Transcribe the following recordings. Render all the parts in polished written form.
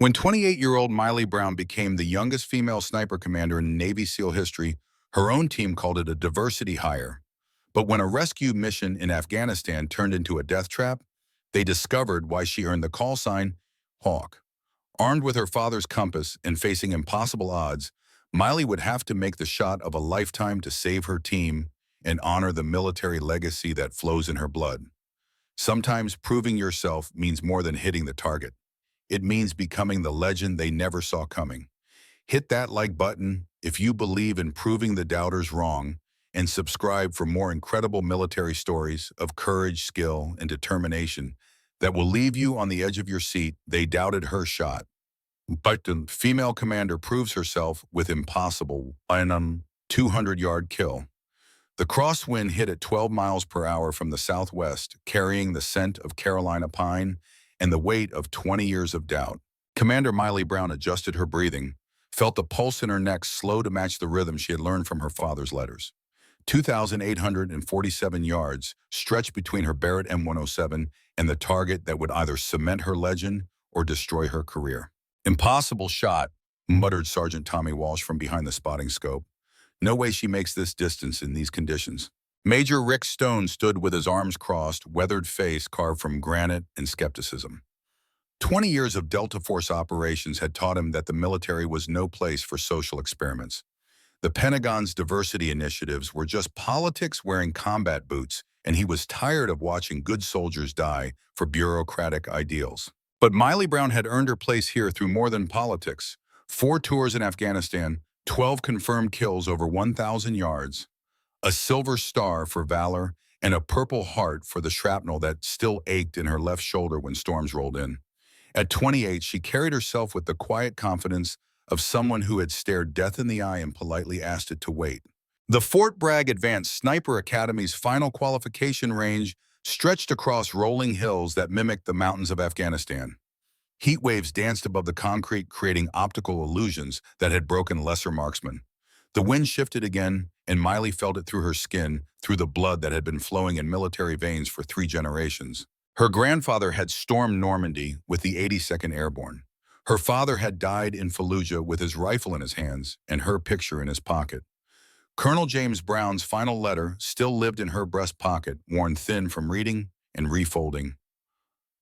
When 28-year-old Miley Brown became the youngest female sniper commander in Navy SEAL history, her own team called it a diversity hire. But when a rescue mission in Afghanistan turned into a death trap, they discovered why she earned the call sign Hawk. Armed with her father's compass and facing impossible odds, Miley would have to make the shot of a lifetime to save her team and honor the military legacy that flows in her blood. Sometimes proving yourself means more than hitting the target. It means becoming the legend they never saw coming. Hit that like button if you believe in proving the doubters wrong, and subscribe for more incredible military stories of courage, skill, and determination that will leave you on the edge of your seat. They doubted her shot, but the female commander proves herself with impossible in a 200-yard kill. The crosswind hit at 12 miles per hour from the southwest, carrying the scent of Carolina pine and the weight of 20 years of doubt. Commander Miley Brown adjusted her breathing, felt the pulse in her neck slow to match the rhythm she had learned from her father's letters. 2,847 yards stretched between her Barrett M107 and the target that would either cement her legend or destroy her career. "Impossible shot," muttered Sergeant Tommy Walsh from behind the spotting scope. "No way she makes this distance in these conditions." Major Rick Stone stood with his arms crossed, weathered face carved from granite and skepticism. 20 years of Delta Force operations had taught him that the military was no place for social experiments. The Pentagon's diversity initiatives were just politics wearing combat boots, and he was tired of watching good soldiers die for bureaucratic ideals. But Miley Brown had earned her place here through more than politics. 4 tours in Afghanistan, 12 confirmed kills over 1,000 yards, a Silver Star for valor, and a Purple Heart for the shrapnel that still ached in her left shoulder when storms rolled in. At 28, she carried herself with the quiet confidence of someone who had stared death in the eye and politely asked it to wait. The Fort Bragg Advanced Sniper Academy's final qualification range stretched across rolling hills that mimicked the mountains of Afghanistan. Heat waves danced above the concrete, creating optical illusions that had broken lesser marksmen. The wind shifted again, and Miley felt it through her skin, through the blood that had been flowing in military veins for 3 generations. Her grandfather had stormed Normandy with the 82nd Airborne. Her father had died in Fallujah with his rifle in his hands and her picture in his pocket. Colonel James Brown's final letter still lived in her breast pocket, worn thin from reading and refolding.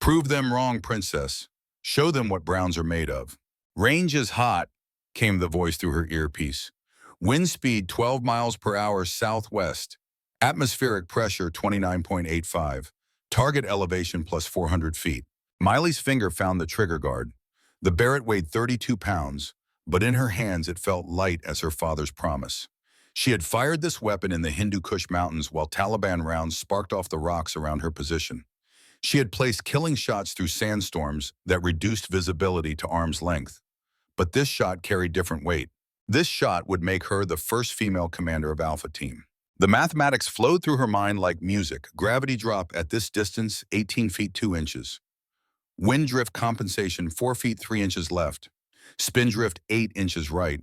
"Prove them wrong, princess. Show them what Browns are made of." "Range is hot," came the voice through her earpiece. "Wind speed 12 miles per hour southwest. Atmospheric pressure 29.85. Target elevation plus 400 feet. Miley's finger found the trigger guard. The Barrett weighed 32 pounds, but in her hands it felt light as her father's promise. She had fired this weapon in the Hindu Kush Mountains while Taliban rounds sparked off the rocks around her position. She had placed killing shots through sandstorms that reduced visibility to arm's length. But this shot carried different weight. This shot would make her the first female commander of Alpha Team. The mathematics flowed through her mind like music. Gravity drop at this distance, 18 feet 2 inches. Wind drift compensation 4 feet 3 inches left. Spin drift 8 inches right.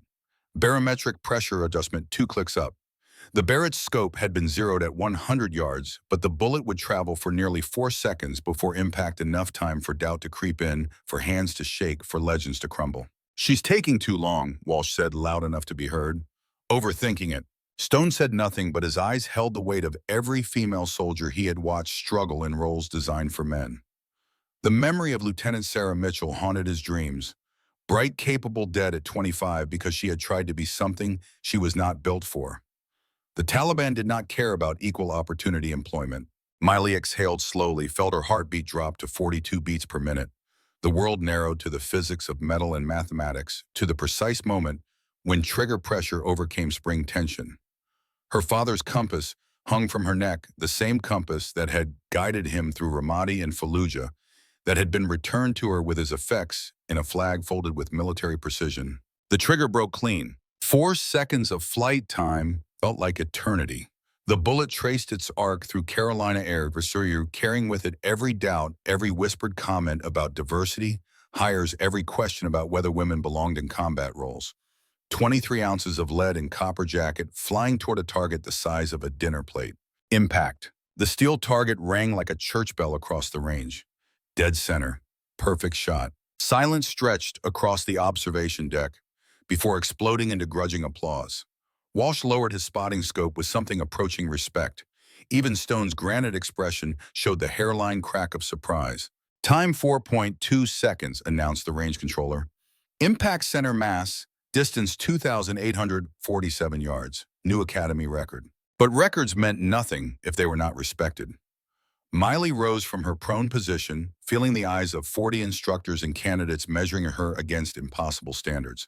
Barometric pressure adjustment 2 clicks up. The Barrett's scope had been zeroed at 100 yards, but the bullet would travel for nearly 4 seconds before impact, enough time for doubt to creep in, for hands to shake, for legends to crumble. "She's taking too long," Walsh said loud enough to be heard. "Overthinking it." Stone said nothing, but his eyes held the weight of every female soldier he had watched struggle in roles designed for men. The memory of Lieutenant Sarah Mitchell haunted his dreams. Bright, capable, dead at 25 because she had tried to be something she was not built for. The Taliban did not care about equal opportunity employment. Miley exhaled slowly, felt her heartbeat drop to 42 beats per minute. The world narrowed to the physics of metal and mathematics, to the precise moment when trigger pressure overcame spring tension. Her father's compass hung from her neck, the same compass that had guided him through Ramadi and Fallujah, that had been returned to her with his effects in a flag folded with military precision. The trigger broke clean. 4 seconds of flight time felt like eternity. The bullet traced its arc through Carolina air, carrying with it every doubt, every whispered comment about diversity, hires, every question about whether women belonged in combat roles. 23 ounces of lead in copper jacket flying toward a target the size of a dinner plate. Impact. The steel target rang like a church bell across the range. Dead center. Perfect shot. Silence stretched across the observation deck before exploding into grudging applause. Walsh lowered his spotting scope with something approaching respect. Even Stone's granite expression showed the hairline crack of surprise. Time 4.2 seconds, announced the range controller. Impact center mass, distance 2,847 yards. New Academy record. But records meant nothing if they were not respected. Miley rose from her prone position, feeling the eyes of 40 instructors and candidates measuring her against impossible standards.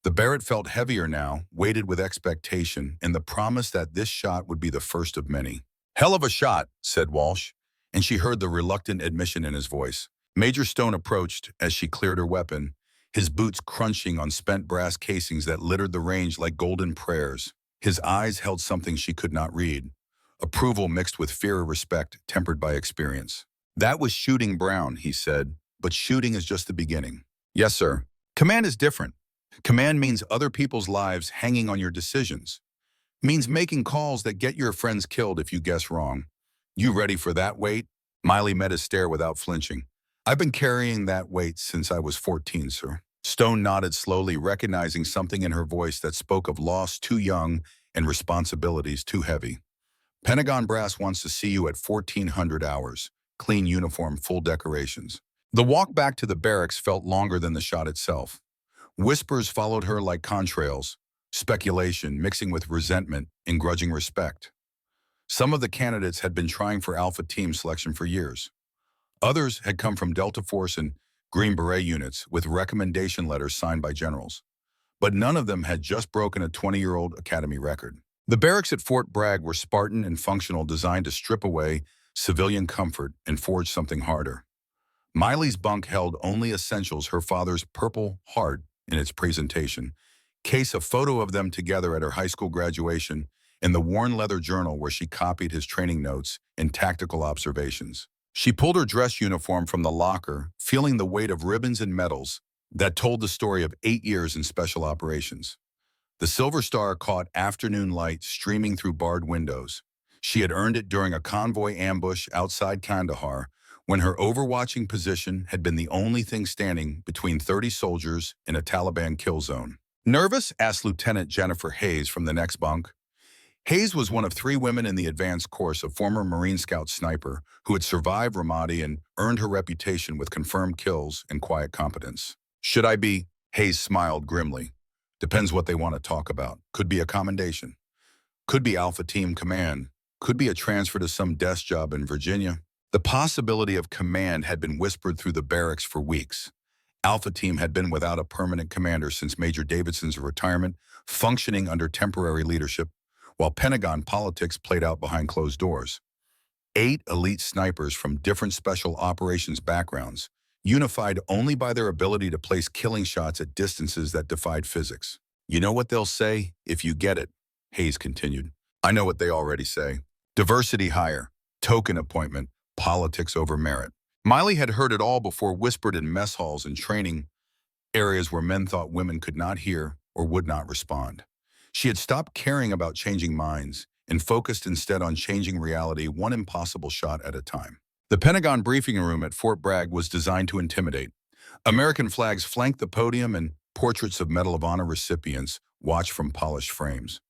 The Barrett felt heavier now, weighted with expectation and the promise that this shot would be the first of many. "Hell of a shot," said Walsh, and she heard the reluctant admission in his voice. Major Stone approached as she cleared her weapon, his boots crunching on spent brass casings that littered the range like golden prayers. His eyes held something she could not read. Approval mixed with fear or respect, tempered by experience. "That was shooting Brown," he said, "but shooting is just the beginning." "Yes, sir. Command is different. Command means other people's lives hanging on your decisions. Means making calls that get your friends killed if you guess wrong. You ready for that weight?" Miley met his stare without flinching. "I've been carrying that weight since I was 14, sir." Stone nodded slowly, recognizing something in her voice that spoke of loss too young and responsibilities too heavy. "Pentagon Brass wants to see you at 1400 hours. Clean uniform, full decorations." The walk back to the barracks felt longer than the shot itself. Whispers followed her like contrails, speculation mixing with resentment and grudging respect. Some of the candidates had been trying for Alpha Team selection for years. Others had come from Delta Force and Green Beret units with recommendation letters signed by generals. But none of them had just broken a 20-year-old Academy record. The barracks at Fort Bragg were Spartan and functional, designed to strip away civilian comfort and forge something harder. Miley's bunk held only essentials: her father's Purple Heart in its presentation, case a photo of them together at her high school graduation, and the worn leather journal where she copied his training notes and tactical observations. She pulled her dress uniform from the locker, feeling the weight of ribbons and medals that told the story of 8 years in special operations. The Silver Star caught afternoon light streaming through barred windows. She had earned it during a convoy ambush outside Kandahar, when her overwatching position had been the only thing standing between 30 soldiers in a Taliban kill zone. "Nervous?" asked Lieutenant Jennifer Hayes from the next bunk. Hayes was one of 3 women in the advanced course, a former Marine Scout sniper who had survived Ramadi and earned her reputation with confirmed kills and quiet competence. "Should I be?" Hayes smiled grimly. "Depends what they want to talk about. Could be a commendation. Could be Alpha Team command. Could be a transfer to some desk job in Virginia." The possibility of command had been whispered through the barracks for weeks. Alpha Team had been without a permanent commander since Major Davidson's retirement, functioning under temporary leadership, while Pentagon politics played out behind closed doors. 8 elite snipers from different special operations backgrounds, unified only by their ability to place killing shots at distances that defied physics. "You know what they'll say if you get it," Hayes continued. "I know what they already say. Diversity hire, token appointment, politics over merit." Miley had heard it all before, whispered in mess halls and training areas where men thought women could not hear or would not respond. She had stopped caring about changing minds and focused instead on changing reality, one impossible shot at a time. The Pentagon briefing room at Fort Bragg was designed to intimidate. American flags flanked the podium and portraits of Medal of Honor recipients watched from polished frames.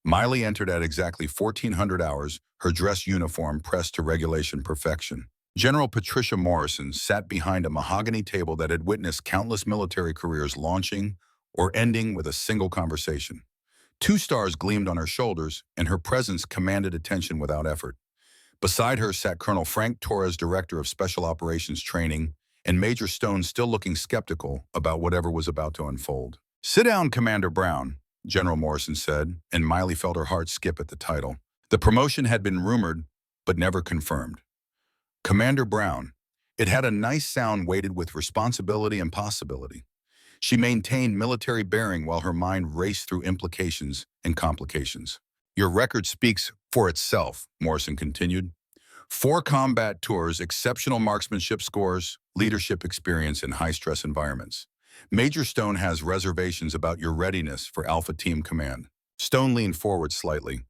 Miley entered at exactly 1400 hours, her dress uniform pressed to regulation perfection. General Patricia Morrison sat behind a mahogany table that had witnessed countless military careers launching or ending with a single conversation. 2 stars gleamed on her shoulders, and her presence commanded attention without effort. Beside her sat Colonel Frank Torres, Director of Special Operations Training, and Major Stone, still looking skeptical about whatever was about to unfold. "Sit down, Commander Brown," General Morrison said, and Miley felt her heart skip at the title. The promotion had been rumored, but never confirmed. Commander Brown. It had a nice sound weighted with responsibility and possibility. She maintained military bearing while her mind raced through implications and complications. "Your record speaks for itself," Morrison continued. 4 combat tours, exceptional marksmanship scores, leadership experience in high-stress environments. Major Stone has reservations about your readiness for Alpha Team command. Stone leaned forward slightly.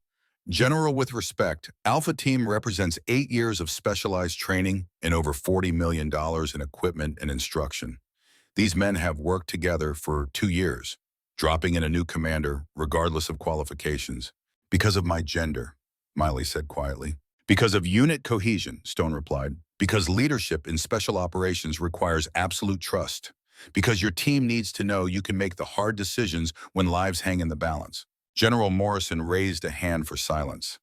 "General, with respect, Alpha Team represents 8 years of specialized training and over $40 million in equipment and instruction. These men have worked together for 2 years, dropping in a new commander, regardless of qualifications. Because of my gender, Miley said quietly. Because of unit cohesion, Stone replied. Because leadership in special operations requires absolute trust. Because your team needs to know you can make the hard decisions when lives hang in the balance. General Morrison raised a hand for silence.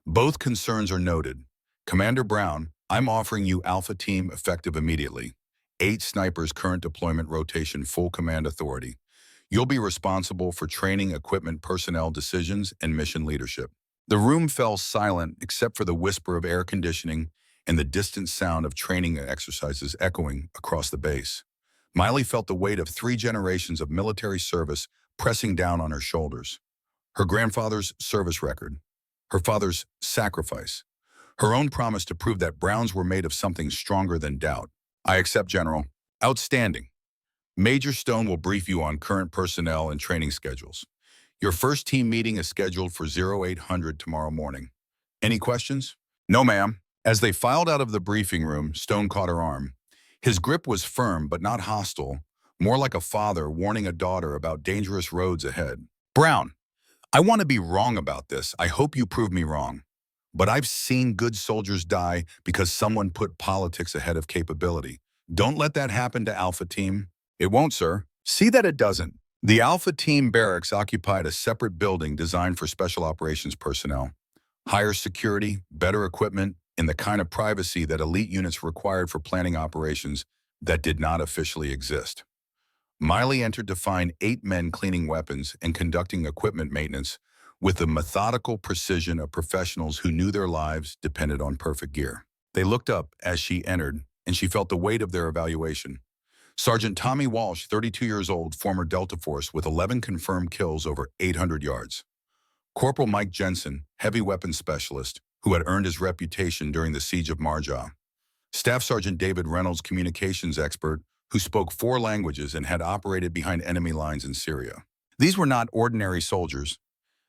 Both concerns are noted. Commander Brown, I'm offering you Alpha Team effective immediately. 8 snipers current deployment rotation full command authority. You'll be responsible for training, equipment, personnel decisions, and mission leadership. The room fell silent except for the whisper of air conditioning and the distant sound of training exercises echoing across the base. Miley felt the weight of 3 generations of military service pressing down on her shoulders. Her grandfather's service record, her father's sacrifice, her own promise to prove that Browns were made of something stronger than doubt. I accept, General. Outstanding. Major Stone will brief you on current personnel and training schedules. Your first team meeting is scheduled for 0800 tomorrow morning. Any questions? No, ma'am. As they filed out of the briefing room, Stone caught her arm. His grip was firm but not hostile, more like a father warning a daughter about dangerous roads ahead. Brown, I want to be wrong about this. I hope you prove me wrong. But I've seen good soldiers die because someone put politics ahead of capability. Don't let that happen to Alpha Team. It won't, sir. See that it doesn't. The Alpha Team barracks occupied a separate building designed for special operations personnel. Higher security, better equipment, and the kind of privacy that elite units required for planning operations that did not officially exist. Miley entered to find 8 men cleaning weapons and conducting equipment maintenance with the methodical precision of professionals who knew their lives depended on perfect gear. They looked up as she entered, and she felt the weight of their evaluation. Sergeant Tommy Walsh, 32 years old, former Delta Force with 11 confirmed kills over 800 yards. Corporal Mike Jensen, heavy weapons specialist, who had earned his reputation during the siege of Marjah. Staff Sergeant David Reynolds, communications expert, who spoke 4 languages and had operated behind enemy lines in Syria. These were not ordinary soldiers.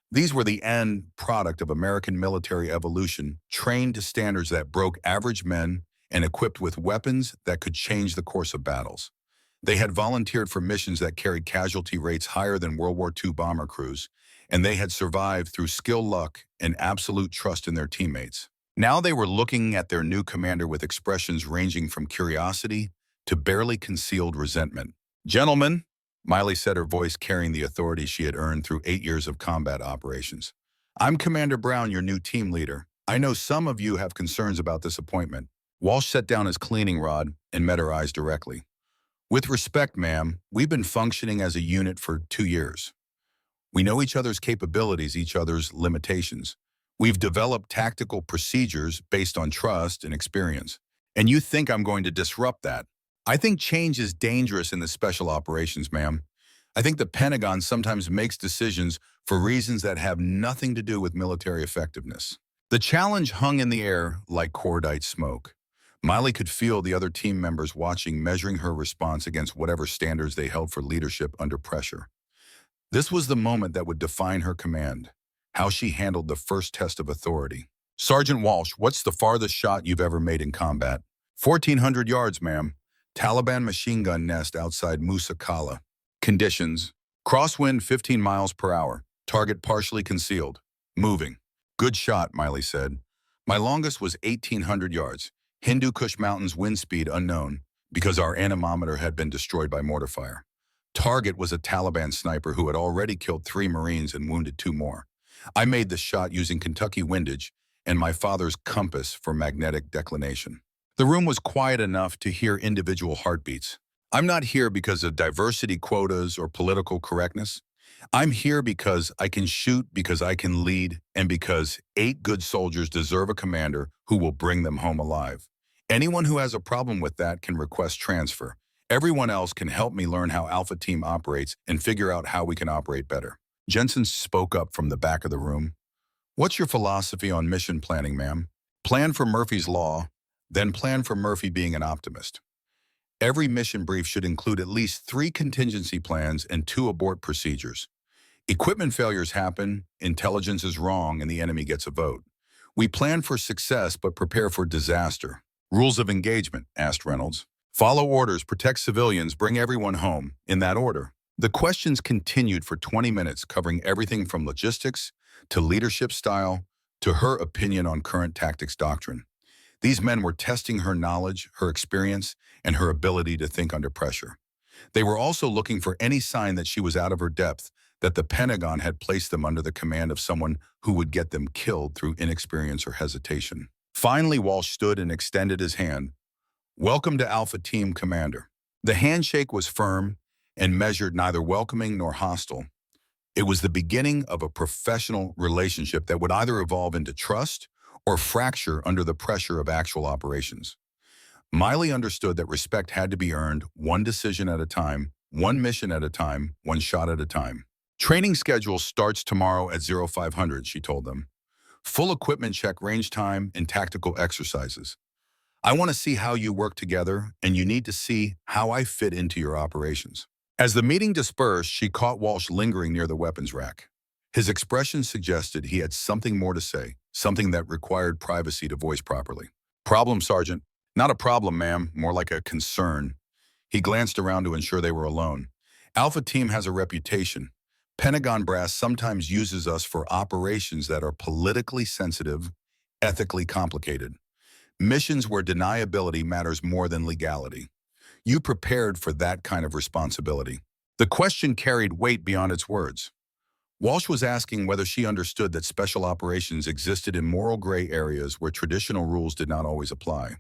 These were the end product of American military evolution, trained to standards that broke average men and equipped with weapons that could change the course of battles. They had volunteered for missions that carried casualty rates higher than World War II bomber crews, and they had survived through skill, luck, and absolute trust in their teammates. Now they were looking at their new commander with expressions ranging from curiosity to barely concealed resentment. Gentlemen, Miley said, her voice carrying the authority she had earned through 8 years of combat operations. I'm Commander Brown, your new team leader. I know some of you have concerns about this appointment. Walsh set down his cleaning rod and met her eyes directly. With respect, ma'am, we've been functioning as a unit for 2 years. We know each other's capabilities, each other's limitations. We've developed tactical procedures based on trust and experience. And you think I'm going to disrupt that? I think change is dangerous in the special operations, ma'am. I think the Pentagon sometimes makes decisions for reasons that have nothing to do with military effectiveness. The challenge hung in the air like cordite smoke. Miley could feel the other team members watching, measuring her response against whatever standards they held for leadership under pressure. This was the moment that would define her command, how she handled the first test of authority. Sergeant Walsh, what's the farthest shot you've ever made in combat? 1,400 yards, ma'am. Taliban machine gun nest outside Musa Kala. Conditions: crosswind 15 miles per hour. Target partially concealed. Moving. Good shot, Miley said. My longest was 1,800 yards. Hindu Kush Mountains wind speed unknown because our anemometer had been destroyed by mortar fire. Target was a Taliban sniper who had already killed 3 Marines and wounded 2 more. I made the shot using Kentucky windage and my father's compass for magnetic declination. The room was quiet enough to hear individual heartbeats. I'm not here because of diversity quotas or political correctness. I'm here because I can shoot, because I can lead, and because 8 good soldiers deserve a commander who will bring them home alive. Anyone who has a problem with that can request transfer. Everyone else can help me learn how Alpha Team operates and figure out how we can operate better. Jensen spoke up from the back of the room. What's your philosophy on mission planning, ma'am? Plan for Murphy's Law, then plan for Murphy being an optimist. Every mission brief should include at least 3 contingency plans and 2 abort procedures. Equipment failures happen, intelligence is wrong, and the enemy gets a vote. We plan for success but prepare for disaster. Rules of engagement, asked Reynolds. Follow orders, protect civilians, bring everyone home, in that order. The questions continued for 20 minutes, covering everything from logistics to leadership style to her opinion on current tactics doctrine. These men were testing her knowledge, her experience, and her ability to think under pressure. They were also looking for any sign that she was out of her depth, that the Pentagon had placed them under the command of someone who would get them killed through inexperience or hesitation. Finally, Walsh stood and extended his hand. "Welcome to Alpha Team, Commander." The handshake was firm and measured, neither welcoming nor hostile. It was the beginning of a professional relationship that would either evolve into trust or fracture under the pressure of actual operations. Miley understood that respect had to be earned, one decision at a time, one mission at a time, one shot at a time. "Training schedule starts tomorrow at 0500, she told them. "Full equipment check, range time, and tactical exercises. I want to see how you work together, and you need to see how I fit into your operations." As the meeting dispersed, she caught Walsh lingering near the weapons rack. His expression suggested he had something more to say, something that required privacy to voice properly. "Problem, Sergeant." "Not a problem, ma'am, more like a concern." He glanced around to ensure they were alone. "Alpha Team has a reputation. Pentagon brass sometimes uses us for operations that are politically sensitive, ethically complicated. Missions where deniability matters more than legality. You prepared for that kind of responsibility." The question carried weight beyond its words. Walsh was asking whether she understood that special operations existed in moral gray areas where traditional rules did not always apply.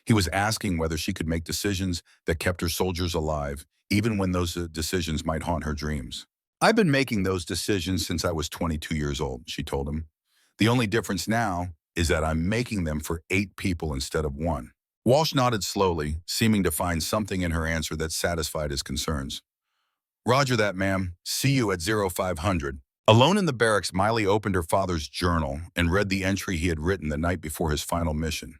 He was asking whether she could make decisions that kept her soldiers alive, even when those decisions might haunt her dreams. "I've been making those decisions since I was 22 years old, she told him. "The only difference now is that I'm making them for 8 people instead of 1. Walsh nodded slowly, seeming to find something in her answer that satisfied his concerns. "Roger that, ma'am. See you at 0500. Alone in the barracks, Miley opened her father's journal and read the entry he had written the night before his final mission.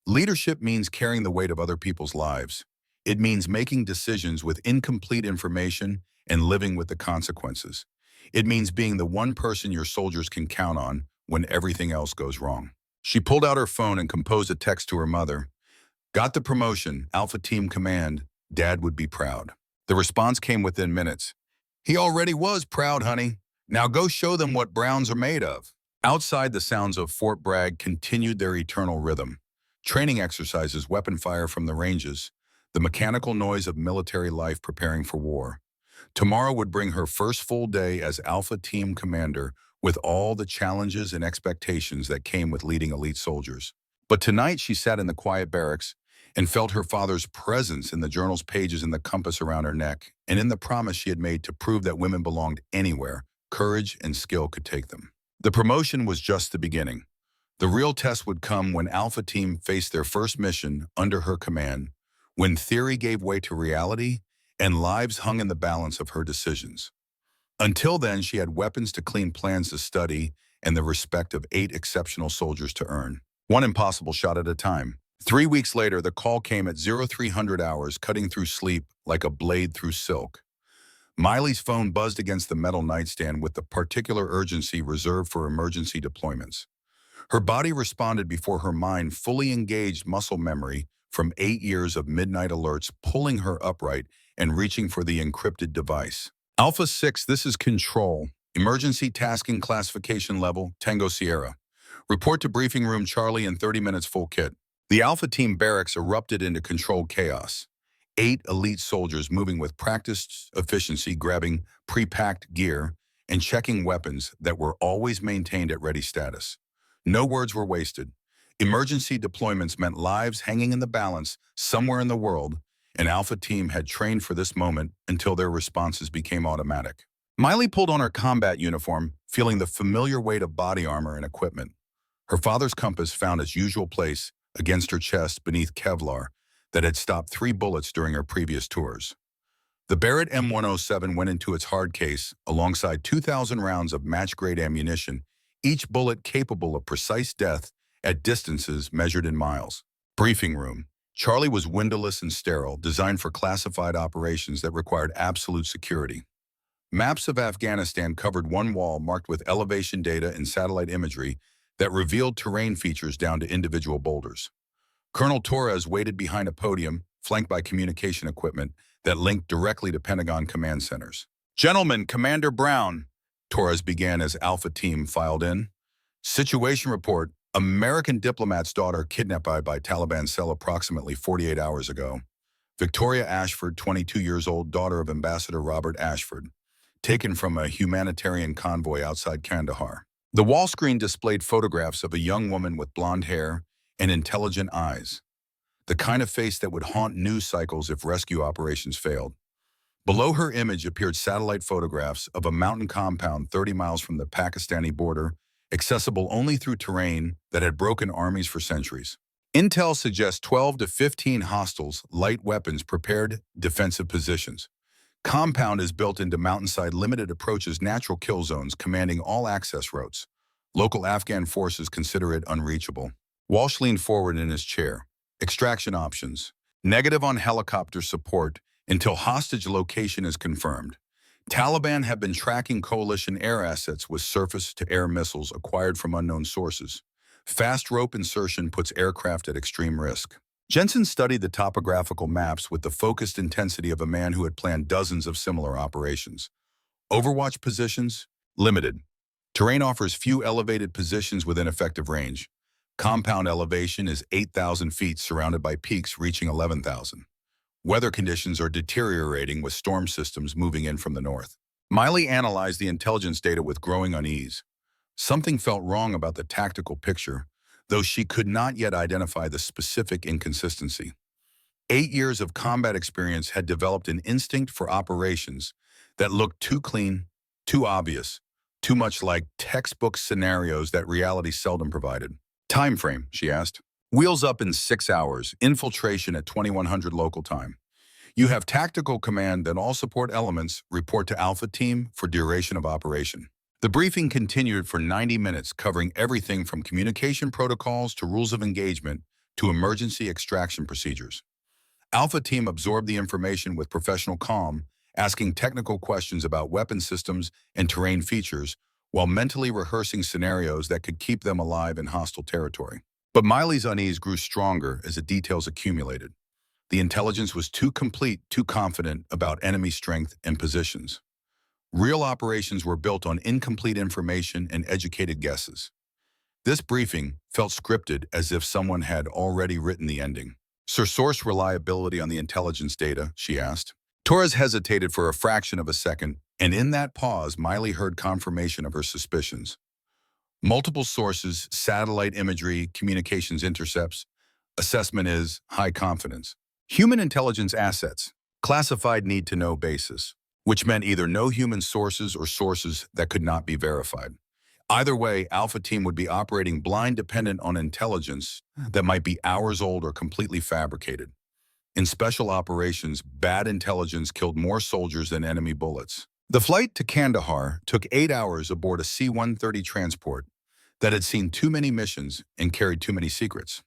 "Leadership means carrying the weight of other people's lives. It means making decisions with incomplete information and living with the consequences. It means being the one person your soldiers can count on when everything else goes wrong." She pulled out her phone and composed a text to her mother. "Got the promotion, Alpha Team Command. Dad would be proud." The response came within minutes. "He already was proud, honey. Now go show them what Browns are made of." Outside, the sounds of Fort Bragg continued their eternal rhythm. Training exercises, weapon fire from the ranges, the mechanical noise of military life preparing for war. Tomorrow would bring her first full day as Alpha Team Commander, with all the challenges and expectations that came with leading elite soldiers. But tonight she sat in the quiet barracks and felt her father's presence in the journal's pages and the compass around her neck, and in the promise she had made to prove that women belonged anywhere, courage and skill could take them. The promotion was just the beginning. The real test would come when Alpha Team faced their first mission under her command, when theory gave way to reality and lives hung in the balance of her decisions. Until then, she had weapons to clean, plans to study, and the respect of 8 exceptional soldiers to earn. One impossible shot at a time. 3 weeks later, the call came at 0300 hours, cutting through sleep like a blade through silk. Miley's phone buzzed against the metal nightstand with the particular urgency reserved for emergency deployments. Her body responded before her mind fully engaged muscle memory from 8 years of midnight alerts, pulling her upright and reaching for the encrypted device. "Alpha 6, this is Control. Emergency tasking classification level, Tango Sierra. Report to briefing room Charlie in 30 minutes full kit." The Alpha Team barracks erupted into controlled chaos. 8 elite soldiers moving with practiced efficiency, grabbing pre-packed gear and checking weapons that were always maintained at ready status. No words were wasted. Emergency deployments meant lives hanging in the balance somewhere in the world, and Alpha Team had trained for this moment until their responses became automatic. Miley pulled on her combat uniform, feeling the familiar weight of body armor and equipment. Her father's compass found its usual place against her chest beneath Kevlar that had stopped 3 bullets during her previous tours. The Barrett M107 went into its hard case alongside 2,000 rounds of match-grade ammunition, each bullet capable of precise death at distances measured in miles. Briefing room. Charlie was windowless and sterile, designed for classified operations that required absolute security. Maps of Afghanistan covered one wall marked with elevation data and satellite imagery that revealed terrain features down to individual boulders. Colonel Torres waited behind a podium, flanked by communication equipment that linked directly to Pentagon command centers. "Gentlemen, Commander Brown," Torres began as Alpha Team filed in. "Situation report. American diplomat's daughter kidnapped by Taliban cell approximately 48 hours ago. Victoria Ashford, 22 years old, daughter of Ambassador Robert Ashford, taken from a humanitarian convoy outside Kandahar." The wall screen displayed photographs of a young woman with blonde hair and intelligent eyes, the kind of face that would haunt news cycles if rescue operations failed. Below her image appeared satellite photographs of a mountain compound 30 miles from the Pakistani border, accessible only through terrain that had broken armies for centuries. Intel suggests 12 to 15 hostiles, light weapons, prepared defensive positions. Compound is built into mountainside limited approaches, natural kill zones commanding all access routes. Local Afghan forces consider it unreachable. Walsh leaned forward in his chair. Extraction options. Negative on helicopter support until hostage location is confirmed. Taliban have been tracking coalition air assets with surface-to-air missiles acquired from unknown sources. Fast rope insertion puts aircraft at extreme risk. Jensen studied the topographical maps with the focused intensity of a man who had planned dozens of similar operations. Overwatch positions? Limited. Terrain offers few elevated positions within effective range. Compound elevation is 8,000 feet, surrounded by peaks reaching 11,000. Weather conditions are deteriorating with storm systems moving in from the north. Miley analyzed the intelligence data with growing unease. Something felt wrong about the tactical picture, though she could not yet identify the specific inconsistency. 8 years of combat experience had developed an instinct for operations that looked too clean, too obvious, too much like textbook scenarios that reality seldom provided. "Time frame," she asked. "Wheels up in 6 hours, infiltration at 2100 local time. You have tactical command that all support elements report to Alpha Team for duration of operation." The briefing continued for 90 minutes, covering everything from communication protocols to rules of engagement to emergency extraction procedures. Alpha Team absorbed the information with professional calm, asking technical questions about weapon systems and terrain features, while mentally rehearsing scenarios that could keep them alive in hostile territory. But Miley's unease grew stronger as the details accumulated. The intelligence was too complete, too confident about enemy strength and positions. Real operations were built on incomplete information and educated guesses. This briefing felt scripted, as if someone had already written the ending. "Source reliability on the intelligence data?" she asked. Torres hesitated for a fraction of a second, and in that pause, Miley heard confirmation of her suspicions. "Multiple sources, satellite imagery, communications intercepts. Assessment is high confidence. Human intelligence assets, classified need-to-know basis," which meant either no human sources or sources that could not be verified. Either way, Alpha Team would be operating blind, dependent on intelligence that might be hours old or completely fabricated. In special operations, bad intelligence killed more soldiers than enemy bullets. The flight to Kandahar took 8 hours aboard a C-130 transport that had seen too many missions and carried too many secrets.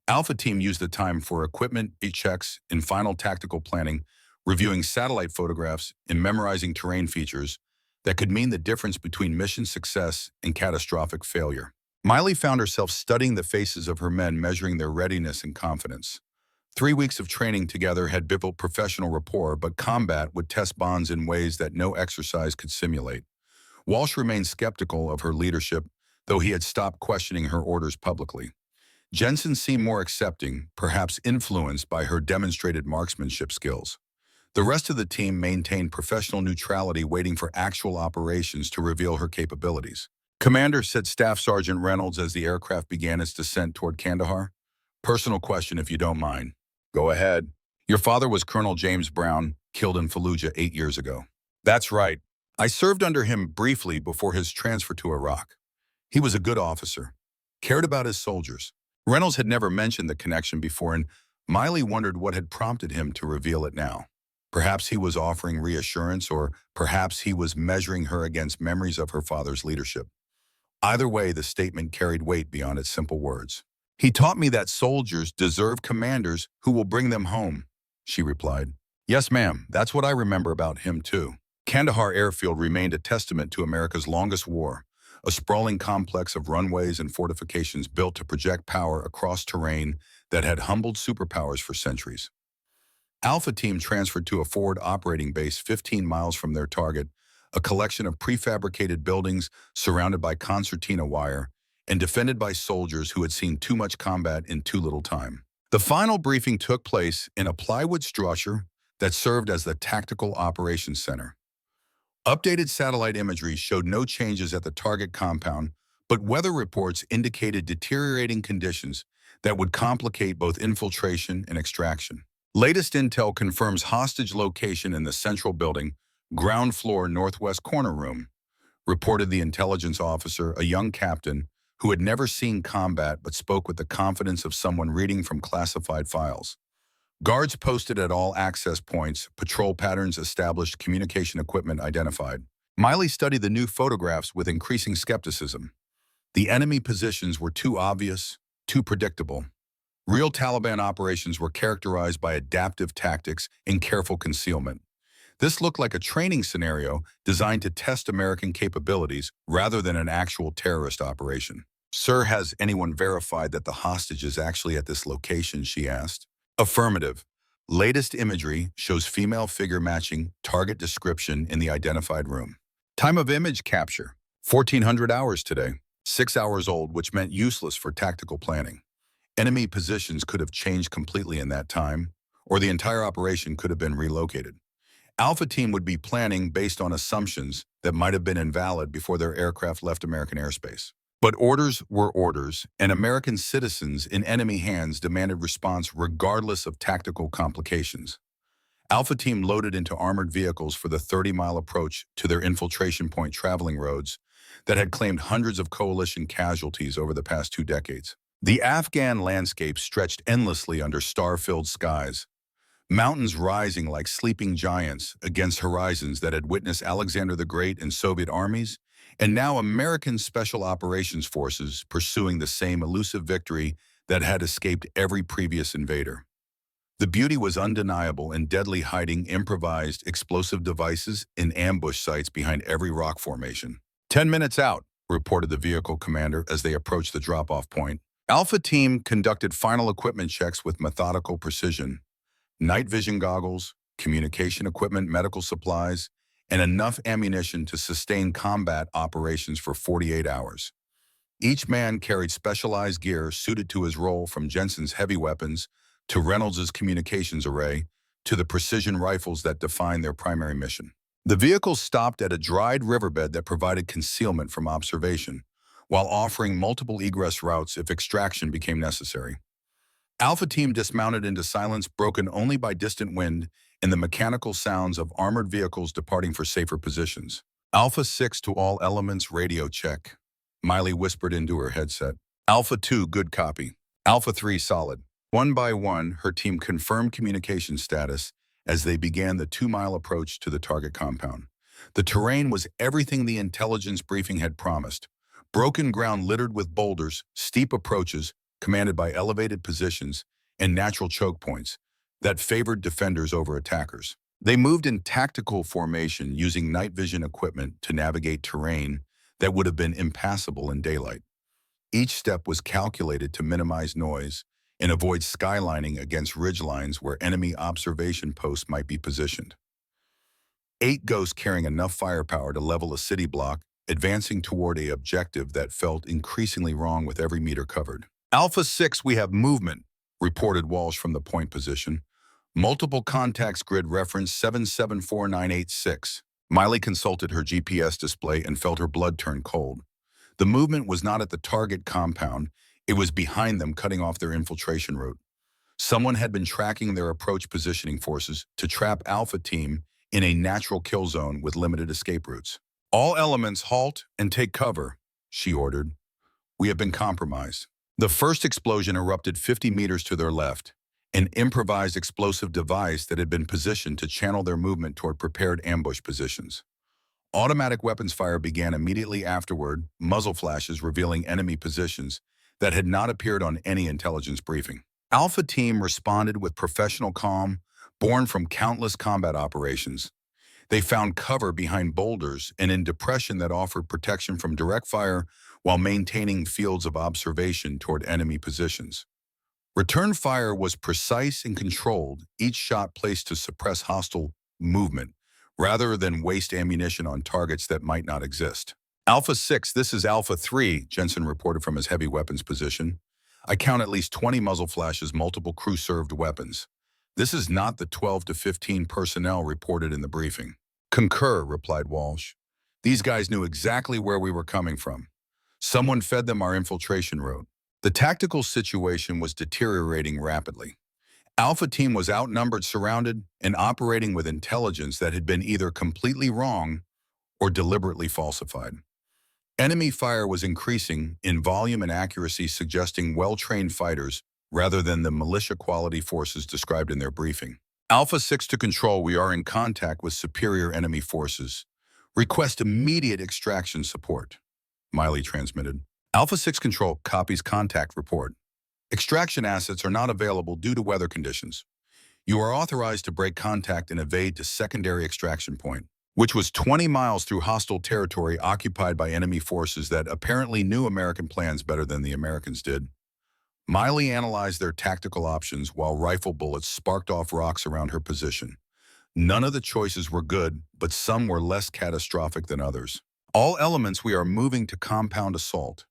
Alpha Team used the time for equipment checks and final tactical planning, reviewing satellite photographs and memorizing terrain features that could mean the difference between mission success and catastrophic failure. Miley found herself studying the faces of her men, measuring their readiness and confidence. 3 weeks of training together had built professional rapport, but combat would test bonds in ways that no exercise could simulate. Walsh remained skeptical of her leadership, though he had stopped questioning her orders publicly. Jensen seemed more accepting, perhaps influenced by her demonstrated marksmanship skills. The rest of the team maintained professional neutrality, waiting for actual operations to reveal her capabilities. "Commander," said Staff Sergeant Reynolds as the aircraft began its descent toward Kandahar. "Personal question, if you don't mind." "Go ahead." "Your father was Colonel James Brown, killed in Fallujah 8 years ago." "That's right. I served under him briefly before his transfer to Iraq. He was a good officer, cared about his soldiers." Reynolds had never mentioned the connection before, and Miley wondered what had prompted him to reveal it now. Perhaps he was offering reassurance, or perhaps he was measuring her against memories of her father's leadership. Either way, the statement carried weight beyond its simple words. "He taught me that soldiers deserve commanders who will bring them home," she replied. "Yes, ma'am, that's what I remember about him, too." Kandahar Airfield remained a testament to America's longest war, a sprawling complex of runways and fortifications built to project power across terrain that had humbled superpowers for centuries. Alpha Team transferred to a forward operating base 15 miles from their target, a collection of prefabricated buildings surrounded by concertina wire and defended by soldiers who had seen too much combat in too little time. The final briefing took place in a plywood structure that served as the Tactical Operations Center. Updated satellite imagery showed no changes at the target compound, but weather reports indicated deteriorating conditions that would complicate both infiltration and extraction. Latest intel confirms hostage location in the central building, ground floor northwest corner room, reported the intelligence officer, a young captain who had never seen combat but spoke with the confidence of someone reading from classified files. Guards posted at all access points, patrol patterns established, communication equipment identified. Miley studied the new photographs with increasing skepticism. The enemy positions were too obvious, too predictable. Real Taliban operations were characterized by adaptive tactics and careful concealment. This looked like a training scenario designed to test American capabilities rather than an actual terrorist operation. "Sir, has anyone verified that the hostage is actually at this location?" she asked. Affirmative. Latest imagery shows female figure matching target description in the identified room. Time of image capture, 1400 hours today, 6 hours old, which meant useless for tactical planning. Enemy positions could have changed completely in that time, or the entire operation could have been relocated. Alpha Team would be planning based on assumptions that might have been invalid before their aircraft left American airspace. But orders were orders, and American citizens in enemy hands demanded response regardless of tactical complications. Alpha Team loaded into armored vehicles for the 30-mile approach to their infiltration point traveling roads that had claimed hundreds of coalition casualties over the past 2 decades. The Afghan landscape stretched endlessly under star-filled skies, mountains rising like sleeping giants against horizons that had witnessed Alexander the Great and Soviet armies, and now American Special Operations Forces pursuing the same elusive victory that had escaped every previous invader. The beauty was undeniable in deadly hiding improvised explosive devices in ambush sites behind every rock formation. 10 minutes out, reported the vehicle commander as they approached the drop-off point. Alpha Team conducted final equipment checks with methodical precision. Night vision goggles, communication equipment, medical supplies, and enough ammunition to sustain combat operations for 48 hours. Each man carried specialized gear suited to his role, from Jensen's heavy weapons to Reynolds's communications array to the precision rifles that defined their primary mission. The vehicle stopped at a dried riverbed that provided concealment from observation, while offering multiple egress routes if extraction became necessary. Alpha Team dismounted into silence broken only by distant wind and the mechanical sounds of armored vehicles departing for safer positions. Alpha 6 to all elements, radio check, Miley whispered into her headset. Alpha 2, good copy. Alpha 3, solid. One by one, her team confirmed communication status as they began the 2-mile approach to the target compound. The terrain was everything the intelligence briefing had promised. Broken ground littered with boulders, steep approaches, commanded by elevated positions, and natural choke points that favored defenders over attackers. They moved in tactical formation using night vision equipment to navigate terrain that would have been impassable in daylight. Each step was calculated to minimize noise and avoid skylining against ridgelines where enemy observation posts might be positioned. 8 ghosts carrying enough firepower to level a city block, advancing toward an objective that felt increasingly wrong with every meter covered. Alpha 6, we have movement, reported Walsh from the point position. Multiple contacts, grid reference 774986. Miley consulted her GPS display and felt her blood turn cold. The movement was not at the target compound, it was behind them, cutting off their infiltration route. Someone had been tracking their approach positioning forces to trap Alpha Team in a natural kill zone with limited escape routes. All elements halt and take cover, she ordered. We have been compromised. The first explosion erupted 50 meters to their left, an improvised explosive device that had been positioned to channel their movement toward prepared ambush positions. Automatic weapons fire began immediately afterward, muzzle flashes revealing enemy positions that had not appeared on any intelligence briefing. Alpha Team responded with professional calm, born from countless combat operations. They found cover behind boulders and in depression that offered protection from direct fire while maintaining fields of observation toward enemy positions. Return fire was precise and controlled, each shot placed to suppress hostile movement, rather than waste ammunition on targets that might not exist. Alpha 6, this is Alpha 3, Jensen reported from his heavy weapons position. I count at least 20 muzzle flashes, multiple crew-served weapons. This is not the 12 to 15 personnel reported in the briefing. Concur, replied Walsh. These guys knew exactly where we were coming from. Someone fed them our infiltration route. The tactical situation was deteriorating rapidly. Alpha Team was outnumbered, surrounded, and operating with intelligence that had been either completely wrong or deliberately falsified. Enemy fire was increasing in volume and accuracy, suggesting well-trained fighters rather than the militia-quality forces described in their briefing. Alpha 6 to control, we are in contact with superior enemy forces. Request immediate extraction support, Miley transmitted. Alpha 6 control copies contact report. Extraction assets are not available due to weather conditions. You are authorized to break contact and evade to secondary extraction point, which was 20 miles through hostile territory occupied by enemy forces that apparently knew American plans better than the Americans did. Miley analyzed their tactical options while rifle bullets sparked off rocks around her position. None of the choices were good, but some were less catastrophic than others. All elements, we are moving to compound assault.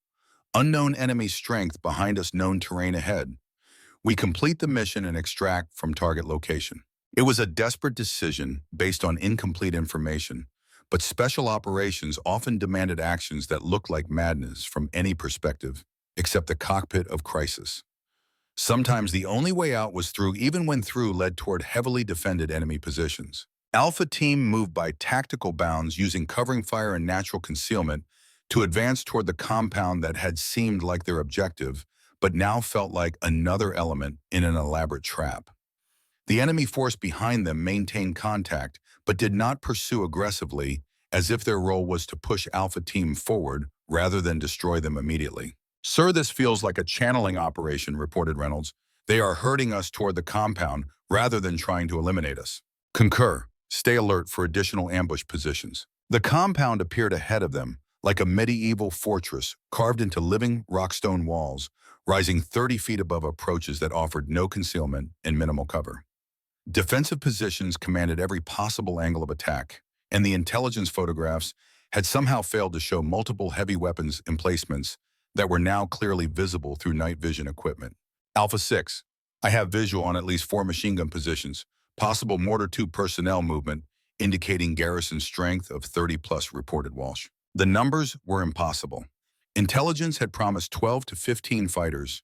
Unknown enemy strength behind us, known terrain ahead. We complete the mission and extract from target location. It was a desperate decision based on incomplete information, but special operations often demanded actions that looked like madness from any perspective, except the cockpit of crisis. Sometimes the only way out was through, even when through led toward heavily defended enemy positions. Alpha Team moved by tactical bounds, using covering fire and natural concealment to advance toward the compound that had seemed like their objective, but now felt like another element in an elaborate trap. The enemy force behind them maintained contact, but did not pursue aggressively, as if their role was to push Alpha Team forward rather than destroy them immediately. Sir, this feels like a channeling operation, reported Reynolds. They are herding us toward the compound rather than trying to eliminate us. Concur. Stay alert for additional ambush positions. The compound appeared ahead of them, like a medieval fortress carved into living rockstone walls, rising 30 feet above approaches that offered no concealment and minimal cover. Defensive positions commanded every possible angle of attack, and the intelligence photographs had somehow failed to show multiple heavy weapons emplacements that were now clearly visible through night vision equipment. Alpha 6, I have visual on at least 4 machine gun positions, possible Mortar 2 personnel movement, indicating garrison strength of 30+, reported Walsh. The numbers were impossible. Intelligence had promised 12 to 15 fighters.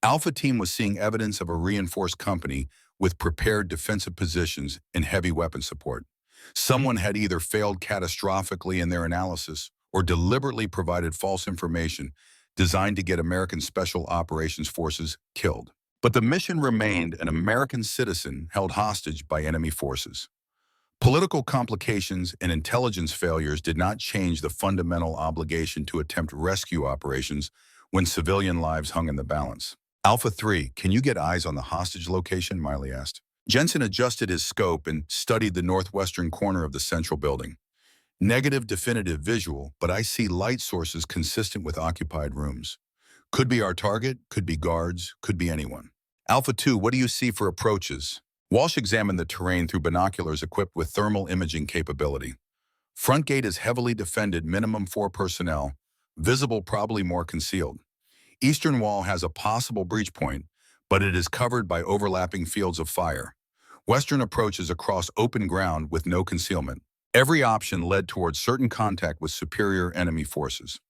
Alpha Team was seeing evidence of a reinforced company with prepared defensive positions and heavy weapon support. Someone had either failed catastrophically in their analysis or deliberately provided false information designed to get American Special Operations Forces killed. But the mission remained an American citizen held hostage by enemy forces. Political complications and intelligence failures did not change the fundamental obligation to attempt rescue operations when civilian lives hung in the balance. Alpha 3, can you get eyes on the hostage location? Miley asked. Jensen adjusted his scope and studied the northwestern corner of the central building. Negative definitive visual, but I see light sources consistent with occupied rooms. Could be our target, could be guards, could be anyone. Alpha 2, what do you see for approaches? Walsh examined the terrain through binoculars equipped with thermal imaging capability. Front gate is heavily defended, minimum 4 personnel, visible probably more concealed. Eastern wall has a possible breach point, but it is covered by overlapping fields of fire. Western approach is across open ground with no concealment. Every option led towards certain contact with superior enemy forces.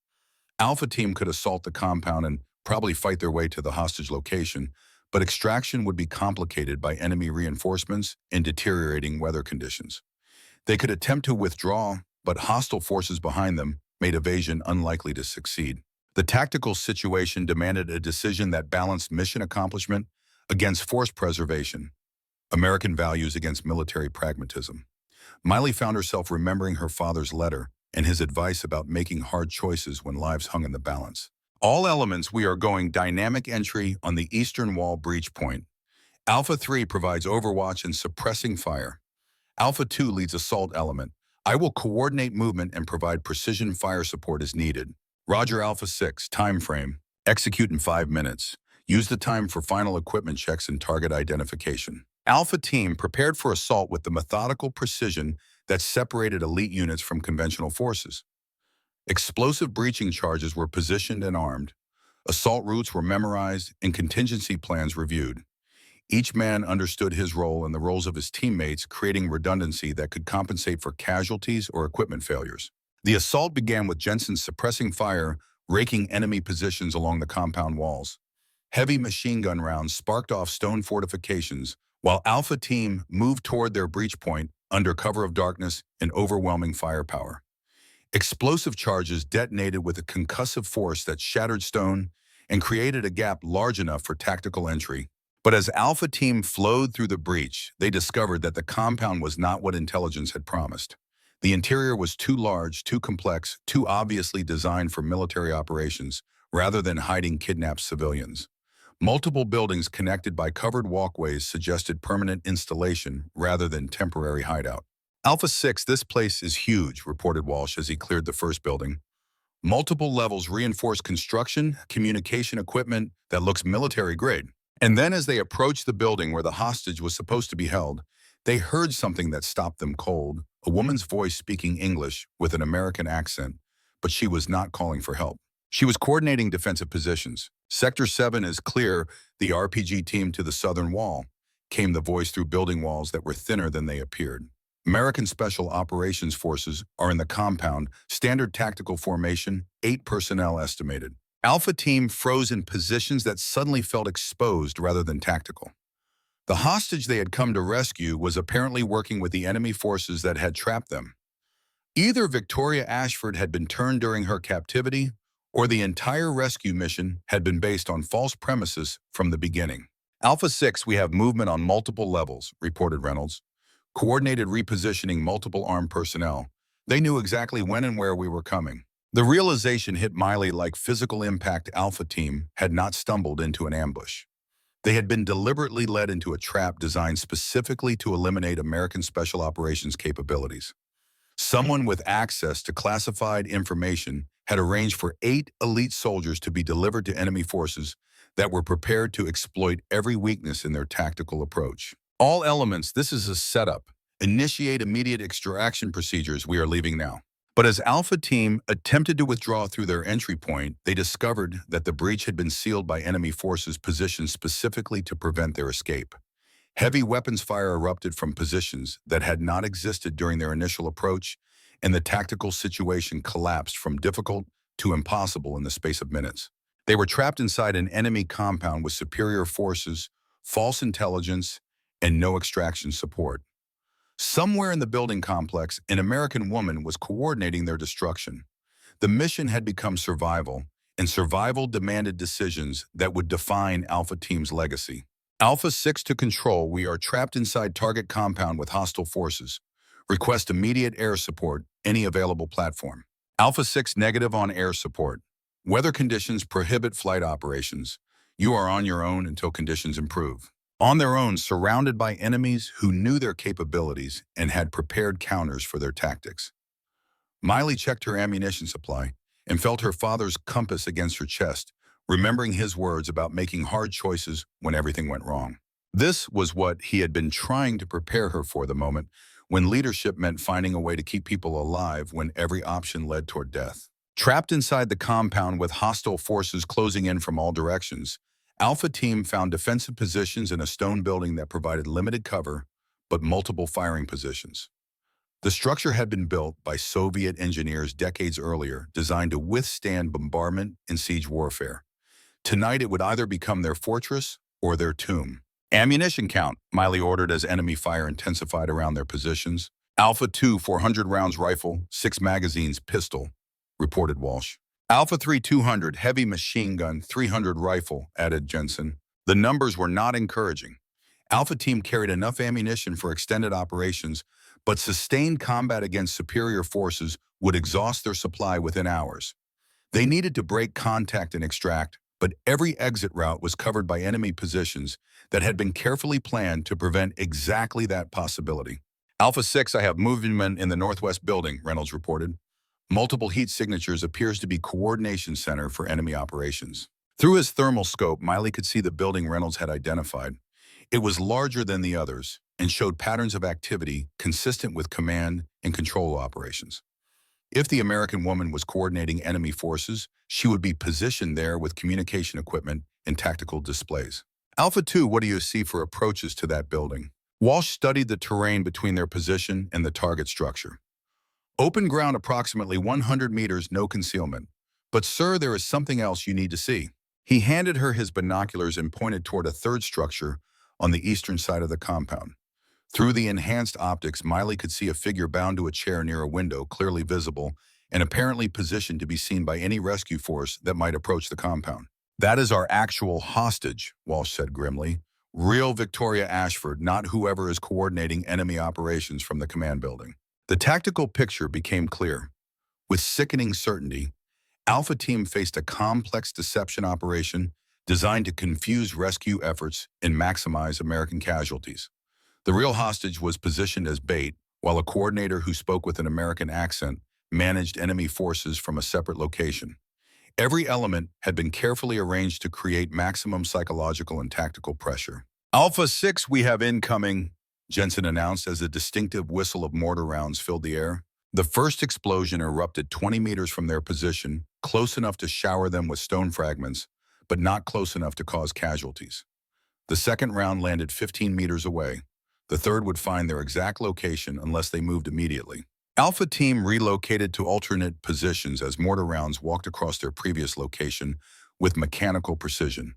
Alpha Team could assault the compound and probably fight their way to the hostage location, but extraction would be complicated by enemy reinforcements and deteriorating weather conditions. They could attempt to withdraw, but hostile forces behind them made evasion unlikely to succeed. The tactical situation demanded a decision that balanced mission accomplishment against force preservation, American values against military pragmatism. Miley found herself remembering her father's letter and his advice about making hard choices when lives hung in the balance. All elements, we are going dynamic entry on the eastern wall breach point. Alpha 3 provides overwatch and suppressing fire. Alpha 2 leads assault element. I will coordinate movement and provide precision fire support as needed. Roger. Alpha 6, time frame. Execute in 5 minutes. Use the time for final equipment checks and target identification. Alpha Team prepared for assault with the methodical precision that separated elite units from conventional forces. Explosive breaching charges were positioned and armed. Assault routes were memorized and contingency plans reviewed. Each man understood his role and the roles of his teammates, creating redundancy that could compensate for casualties or equipment failures. The assault began with Jensen suppressing fire, raking enemy positions along the compound walls. Heavy machine gun rounds sparked off stone fortifications, while Alpha Team moved toward their breach point under cover of darkness and overwhelming firepower. Explosive charges detonated with a concussive force that shattered stone and created a gap large enough for tactical entry. But as Alpha Team flowed through the breach, they discovered that the compound was not what intelligence had promised. The interior was too large, too complex, too obviously designed for military operations, rather than hiding kidnapped civilians. Multiple buildings connected by covered walkways suggested permanent installation rather than temporary hideout. Alpha 6, this place is huge, reported Walsh as he cleared the first building. Multiple levels reinforce construction, communication equipment that looks military grade. And then as they approached the building where the hostage was supposed to be held, they heard something that stopped them cold, a woman's voice speaking English with an American accent, but she was not calling for help. She was coordinating defensive positions. Sector 7 is clear, the RPG team to the southern wall, came the voice through building walls that were thinner than they appeared. American Special Operations Forces are in the compound, standard tactical formation, 8 personnel estimated. Alpha Team froze in positions that suddenly felt exposed rather than tactical. The hostage they had come to rescue was apparently working with the enemy forces that had trapped them. Either Victoria Ashford had been turned during her captivity, or the entire rescue mission had been based on false premises from the beginning. Alpha 6, we have movement on multiple levels, reported Reynolds. Coordinated repositioning multiple armed personnel. They knew exactly when and where we were coming. The realization hit Miley like physical impact. Alpha Team had not stumbled into an ambush. They had been deliberately led into a trap designed specifically to eliminate American Special Operations capabilities. Someone with access to classified information had arranged for 8 elite soldiers to be delivered to enemy forces that were prepared to exploit every weakness in their tactical approach. All elements, this is a setup. Initiate immediate extraction procedures. We are leaving now. But as Alpha Team attempted to withdraw through their entry point, they discovered that the breach had been sealed by enemy forces positioned specifically to prevent their escape. Heavy weapons fire erupted from positions that had not existed during their initial approach, and the tactical situation collapsed from difficult to impossible in the space of minutes. They were trapped inside an enemy compound with superior forces, false intelligence, and no extraction support. Somewhere in the building complex, an American woman was coordinating their destruction. The mission had become survival, and survival demanded decisions that would define Alpha Team's legacy. Alpha 6 to control, we are trapped inside target compound with hostile forces. Request immediate air support, any available platform. Alpha 6 negative on air support. Weather conditions prohibit flight operations. You are on your own until conditions improve. On their own, surrounded by enemies who knew their capabilities and had prepared counters for their tactics. Miley checked her ammunition supply and felt her father's compass against her chest, remembering his words about making hard choices when everything went wrong. This was what he had been trying to prepare her for, the moment when leadership meant finding a way to keep people alive when every option led toward death. Trapped inside the compound with hostile forces closing in from all directions, Alpha Team found defensive positions in a stone building that provided limited cover, but multiple firing positions. The structure had been built by Soviet engineers decades earlier, designed to withstand bombardment and siege warfare. Tonight, it would either become their fortress or their tomb. Ammunition count, Miley ordered as enemy fire intensified around their positions. Alpha 2, 400 rounds rifle, 6 magazines pistol, reported Walsh. Alpha 3, 200 heavy machine gun, 300 rifle, added Jensen. The numbers were not encouraging. Alpha Team carried enough ammunition for extended operations, but sustained combat against superior forces would exhaust their supply within hours. They needed to break contact and extract, but every exit route was covered by enemy positions that had been carefully planned to prevent exactly that possibility. Alpha 6, I have movement in the northwest building, Reynolds reported. Multiple heat signatures appears to be coordination center for enemy operations. Through his thermal scope, Miley could see the building Reynolds had identified. It was larger than the others and showed patterns of activity consistent with command and control operations. If the American woman was coordinating enemy forces, she would be positioned there with communication equipment and tactical displays. Alpha 2, what do you see for approaches to that building? Walsh studied the terrain between their position and the target structure. Open ground approximately 100 meters, no concealment. But sir, there is something else you need to see. He handed her his binoculars and pointed toward a third structure on the eastern side of the compound. Through the enhanced optics, Miley could see a figure bound to a chair near a window, clearly visible, and apparently positioned to be seen by any rescue force that might approach the compound. That is our actual hostage, Walsh said grimly. Real Victoria Ashford, not whoever is coordinating enemy operations from the command building. The tactical picture became clear. With sickening certainty, Alpha Team faced a complex deception operation designed to confuse rescue efforts and maximize American casualties. The real hostage was positioned as bait, while a coordinator who spoke with an American accent managed enemy forces from a separate location. Every element had been carefully arranged to create maximum psychological and tactical pressure. Alpha 6, we have incoming, Jensen announced as a distinctive whistle of mortar rounds filled the air. The first explosion erupted 20 meters from their position, close enough to shower them with stone fragments, but not close enough to cause casualties. The second round landed 15 meters away. The third would find their exact location unless they moved immediately. Alpha Team relocated to alternate positions as mortar rounds walked across their previous location with mechanical precision.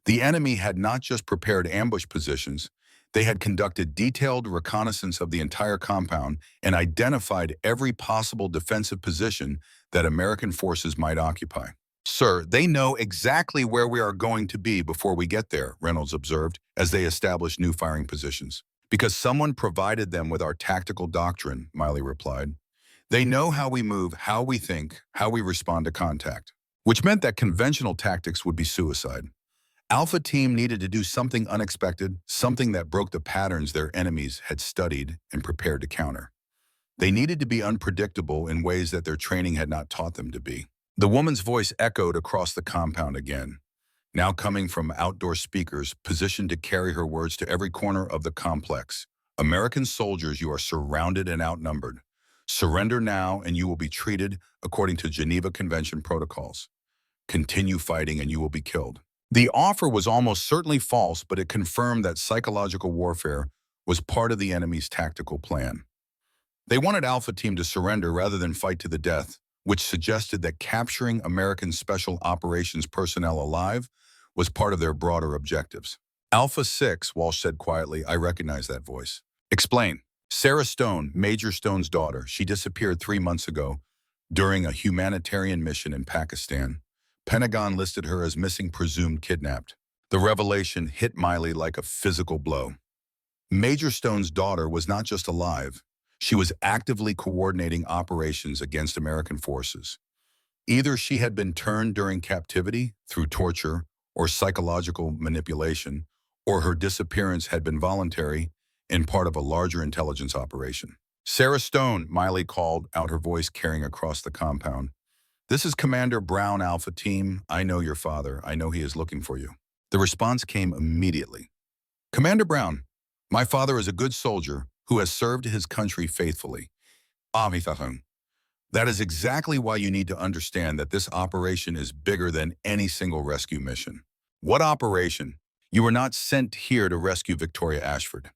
The enemy had not just prepared ambush positions, they had conducted detailed reconnaissance of the entire compound and identified every possible defensive position that American forces might occupy. Sir, they know exactly where we are going to be before we get there, Reynolds observed as they established new firing positions. Because someone provided them with our tactical doctrine, Miley replied. They know how we move, how we think, how we respond to contact, which meant that conventional tactics would be suicide. Alpha Team needed to do something unexpected, something that broke the patterns their enemies had studied and prepared to counter. They needed to be unpredictable in ways that their training had not taught them to be. The woman's voice echoed across the compound again, now coming from outdoor speakers positioned to carry her words to every corner of the complex. American soldiers, you are surrounded and outnumbered. Surrender now and you will be treated according to Geneva Convention protocols. Continue fighting and you will be killed. The offer was almost certainly false, but it confirmed that psychological warfare was part of the enemy's tactical plan. They wanted Alpha Team to surrender rather than fight to the death, which suggested that capturing American Special Operations personnel alive was part of their broader objectives. Alpha 6, Walsh said quietly, I recognize that voice. Explain. Sarah Stone, Major Stone's daughter, she disappeared 3 months ago during a humanitarian mission in Pakistan. Pentagon listed her as missing, presumed kidnapped. The revelation hit Miley like a physical blow. Major Stone's daughter was not just alive, she was actively coordinating operations against American forces. Either she had been turned during captivity through torture or psychological manipulation, or her disappearance had been voluntary and part of a larger intelligence operation. Sarah Stone, Miley called out, her voice carrying across the compound. This is Commander Brown, Alpha Team. I know your father. I know he is looking for you. The response came immediately. Commander Brown, my father is a good soldier who has served his country faithfully. That is exactly why you need to understand that this operation is bigger than any single rescue mission. What operation? You were not sent here to rescue Victoria Ashford.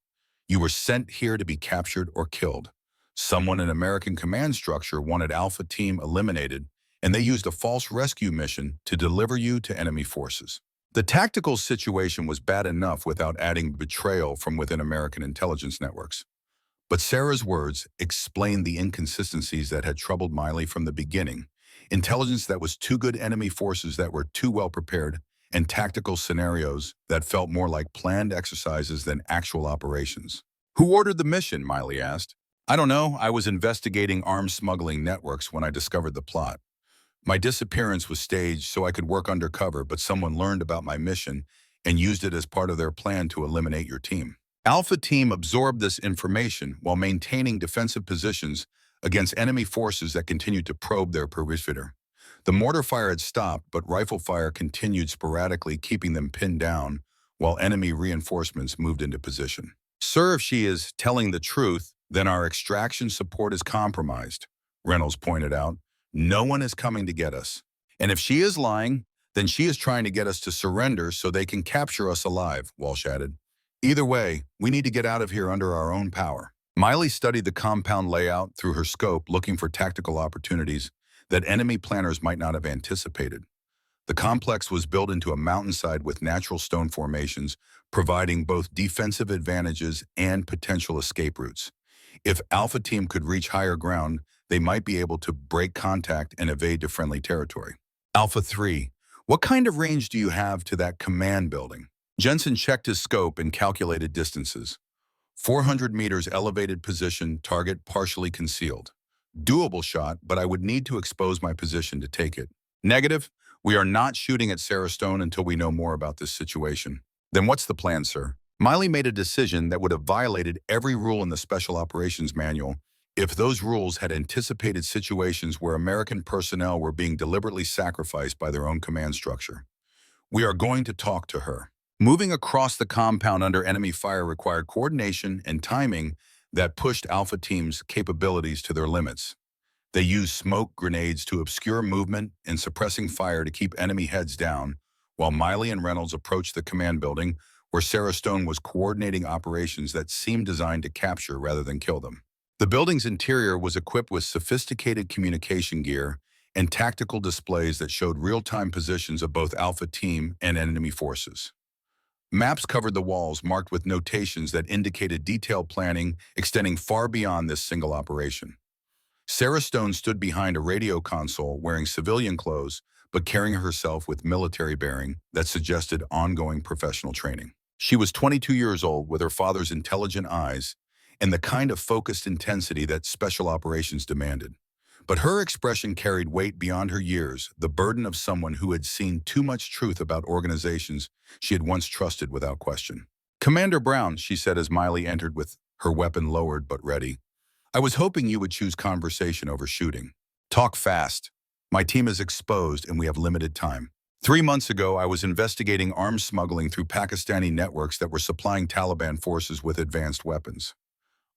You were sent here to be captured or killed. Someone in American command structure wanted Alpha Team eliminated, and they used a false rescue mission to deliver you to enemy forces. The tactical situation was bad enough without adding betrayal from within American intelligence networks. But Sarah's words explained the inconsistencies that had troubled Miley from the beginning. Intelligence that was too good, enemy forces that were too well prepared, and tactical scenarios that felt more like planned exercises than actual operations. Who ordered the mission? Miley asked. I don't know. I was investigating arms smuggling networks when I discovered the plot. My disappearance was staged so I could work undercover, but someone learned about my mission and used it as part of their plan to eliminate your team. Alpha Team absorbed this information while maintaining defensive positions against enemy forces that continued to probe their perimeter. The mortar fire had stopped, but rifle fire continued sporadically, keeping them pinned down, while enemy reinforcements moved into position. Sir, if she is telling the truth, then our extraction support is compromised, Reynolds pointed out. No one is coming to get us. And if she is lying, then she is trying to get us to surrender so they can capture us alive, Walsh added. Either way, we need to get out of here under our own power. Miley studied the compound layout through her scope, looking for tactical opportunities that enemy planners might not have anticipated. The complex was built into a mountainside with natural stone formations, providing both defensive advantages and potential escape routes. If Alpha Team could reach higher ground, they might be able to break contact and evade to friendly territory. Alpha 3, what kind of range do you have to that command building? Jensen checked his scope and calculated distances. 400 meters elevated position, target partially concealed. Doable shot, but I would need to expose my position to take it. Negative. We are not shooting at Sarah Stone until we know more about this situation. Then what's the plan, sir? Miley made a decision that would have violated every rule in the Special Operations Manual if those rules had anticipated situations where American personnel were being deliberately sacrificed by their own command structure. We are going to talk to her. Moving across the compound under enemy fire required coordination and timing that pushed Alpha Team's capabilities to their limits. They used smoke grenades to obscure movement and suppressing fire to keep enemy heads down, while Miley and Reynolds approached the command building where Sarah Stone was coordinating operations that seemed designed to capture rather than kill them. The building's interior was equipped with sophisticated communication gear and tactical displays that showed real-time positions of both Alpha Team and enemy forces. Maps covered the walls marked with notations that indicated detailed planning extending far beyond this single operation. Sarah Stone stood behind a radio console wearing civilian clothes, but carrying herself with military bearing that suggested ongoing professional training. She was 22 years old with her father's intelligent eyes and the kind of focused intensity that special operations demanded. But her expression carried weight beyond her years, the burden of someone who had seen too much truth about organizations she had once trusted without question. Commander Brown, she said as Miley entered with her weapon lowered but ready. I was hoping you would choose conversation over shooting. Talk fast. My team is exposed and we have limited time. 3 months ago, I was investigating arms smuggling through Pakistani networks that were supplying Taliban forces with advanced weapons.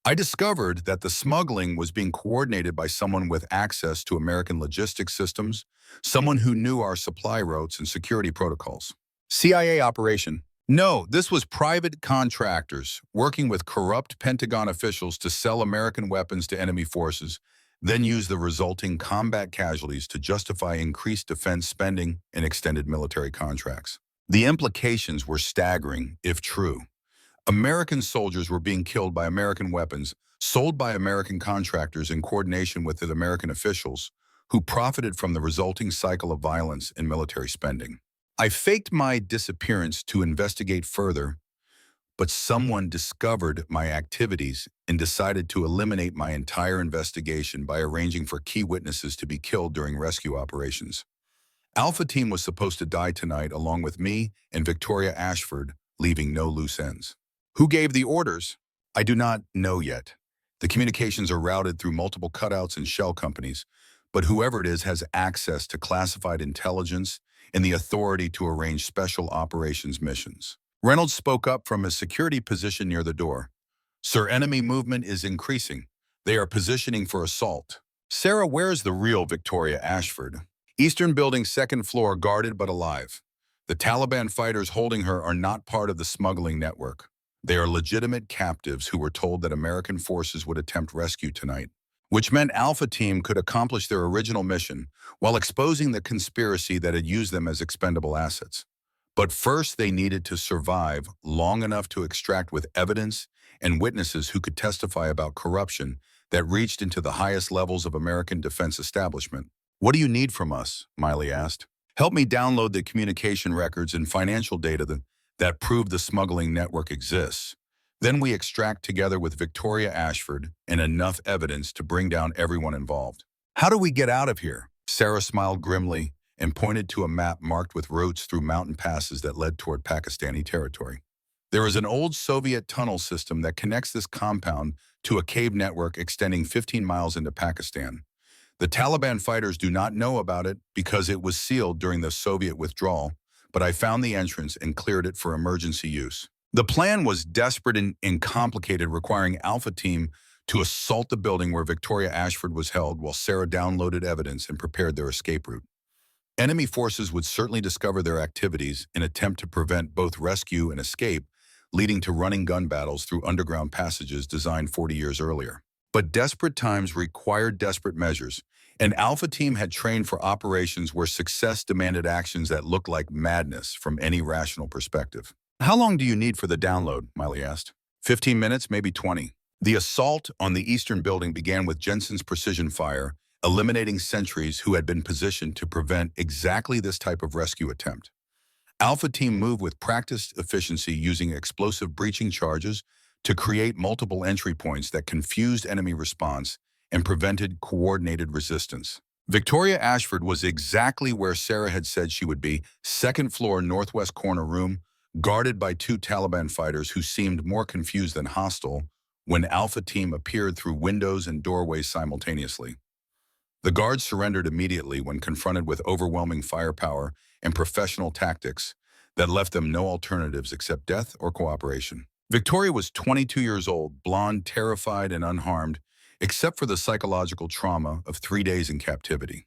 I discovered that the smuggling was being coordinated by someone with access to American logistics systems, someone who knew our supply routes and security protocols. CIA operation. No, this was private contractors working with corrupt Pentagon officials to sell American weapons to enemy forces, then use the resulting combat casualties to justify increased defense spending and extended military contracts. The implications were staggering, if true. American soldiers were being killed by American weapons, sold by American contractors in coordination with the American officials, who profited from the resulting cycle of violence and military spending. I faked my disappearance to investigate further, but someone discovered my activities and decided to eliminate my entire investigation by arranging for key witnesses to be killed during rescue operations. Alpha Team was supposed to die tonight along with me and Victoria Ashford, leaving no loose ends. Who gave the orders? I do not know yet. The communications are routed through multiple cutouts and shell companies, but whoever it is has access to classified intelligence and the authority to arrange special operations missions. Reynolds spoke up from his security position near the door. Sir, enemy movement is increasing. They are positioning for assault. Sarah, where's the real Victoria Ashford? Eastern building, second floor, guarded but alive. The Taliban fighters holding her are not part of the smuggling network. They are legitimate captives who were told that American forces would attempt rescue tonight, which meant Alpha Team could accomplish their original mission while exposing the conspiracy that had used them as expendable assets. But first, they needed to survive long enough to extract with evidence and witnesses who could testify about corruption that reached into the highest levels of American defense establishment. What do you need from us? Miley asked. Help me download the communication records and financial data that prove the smuggling network exists. Then we extract together with Victoria Ashford and enough evidence to bring down everyone involved. How do we get out of here? Sarah smiled grimly and pointed to a map marked with routes through mountain passes that led toward Pakistani territory. There is an old Soviet tunnel system that connects this compound to a cave network extending 15 miles into Pakistan. The Taliban fighters do not know about it because it was sealed during the Soviet withdrawal, but I found the entrance and cleared it for emergency use. The plan was desperate and complicated, requiring Alpha Team to assault the building where Victoria Ashford was held while Sarah downloaded evidence and prepared their escape route. Enemy forces would certainly discover their activities and attempt to prevent both rescue and escape, leading to running gun battles through underground passages designed 40 years earlier. But desperate times required desperate measures, and Alpha Team had trained for operations where success demanded actions that looked like madness from any rational perspective. "How long do you need for the download?" Miley asked. 15 minutes, maybe 20. The assault on the eastern building began with Jensen's precision fire, eliminating sentries who had been positioned to prevent exactly this type of rescue attempt. Alpha Team moved with practiced efficiency, using explosive breaching charges to create multiple entry points that confused enemy response and prevented coordinated resistance. Victoria Ashford was exactly where Sarah had said she would be, second floor northwest corner room, guarded by two Taliban fighters who seemed more confused than hostile when Alpha Team appeared through windows and doorways simultaneously. The guards surrendered immediately when confronted with overwhelming firepower and professional tactics that left them no alternatives except death or cooperation. Victoria was 22 years old, blonde, terrified, and unharmed, except for the psychological trauma of 3 days in captivity.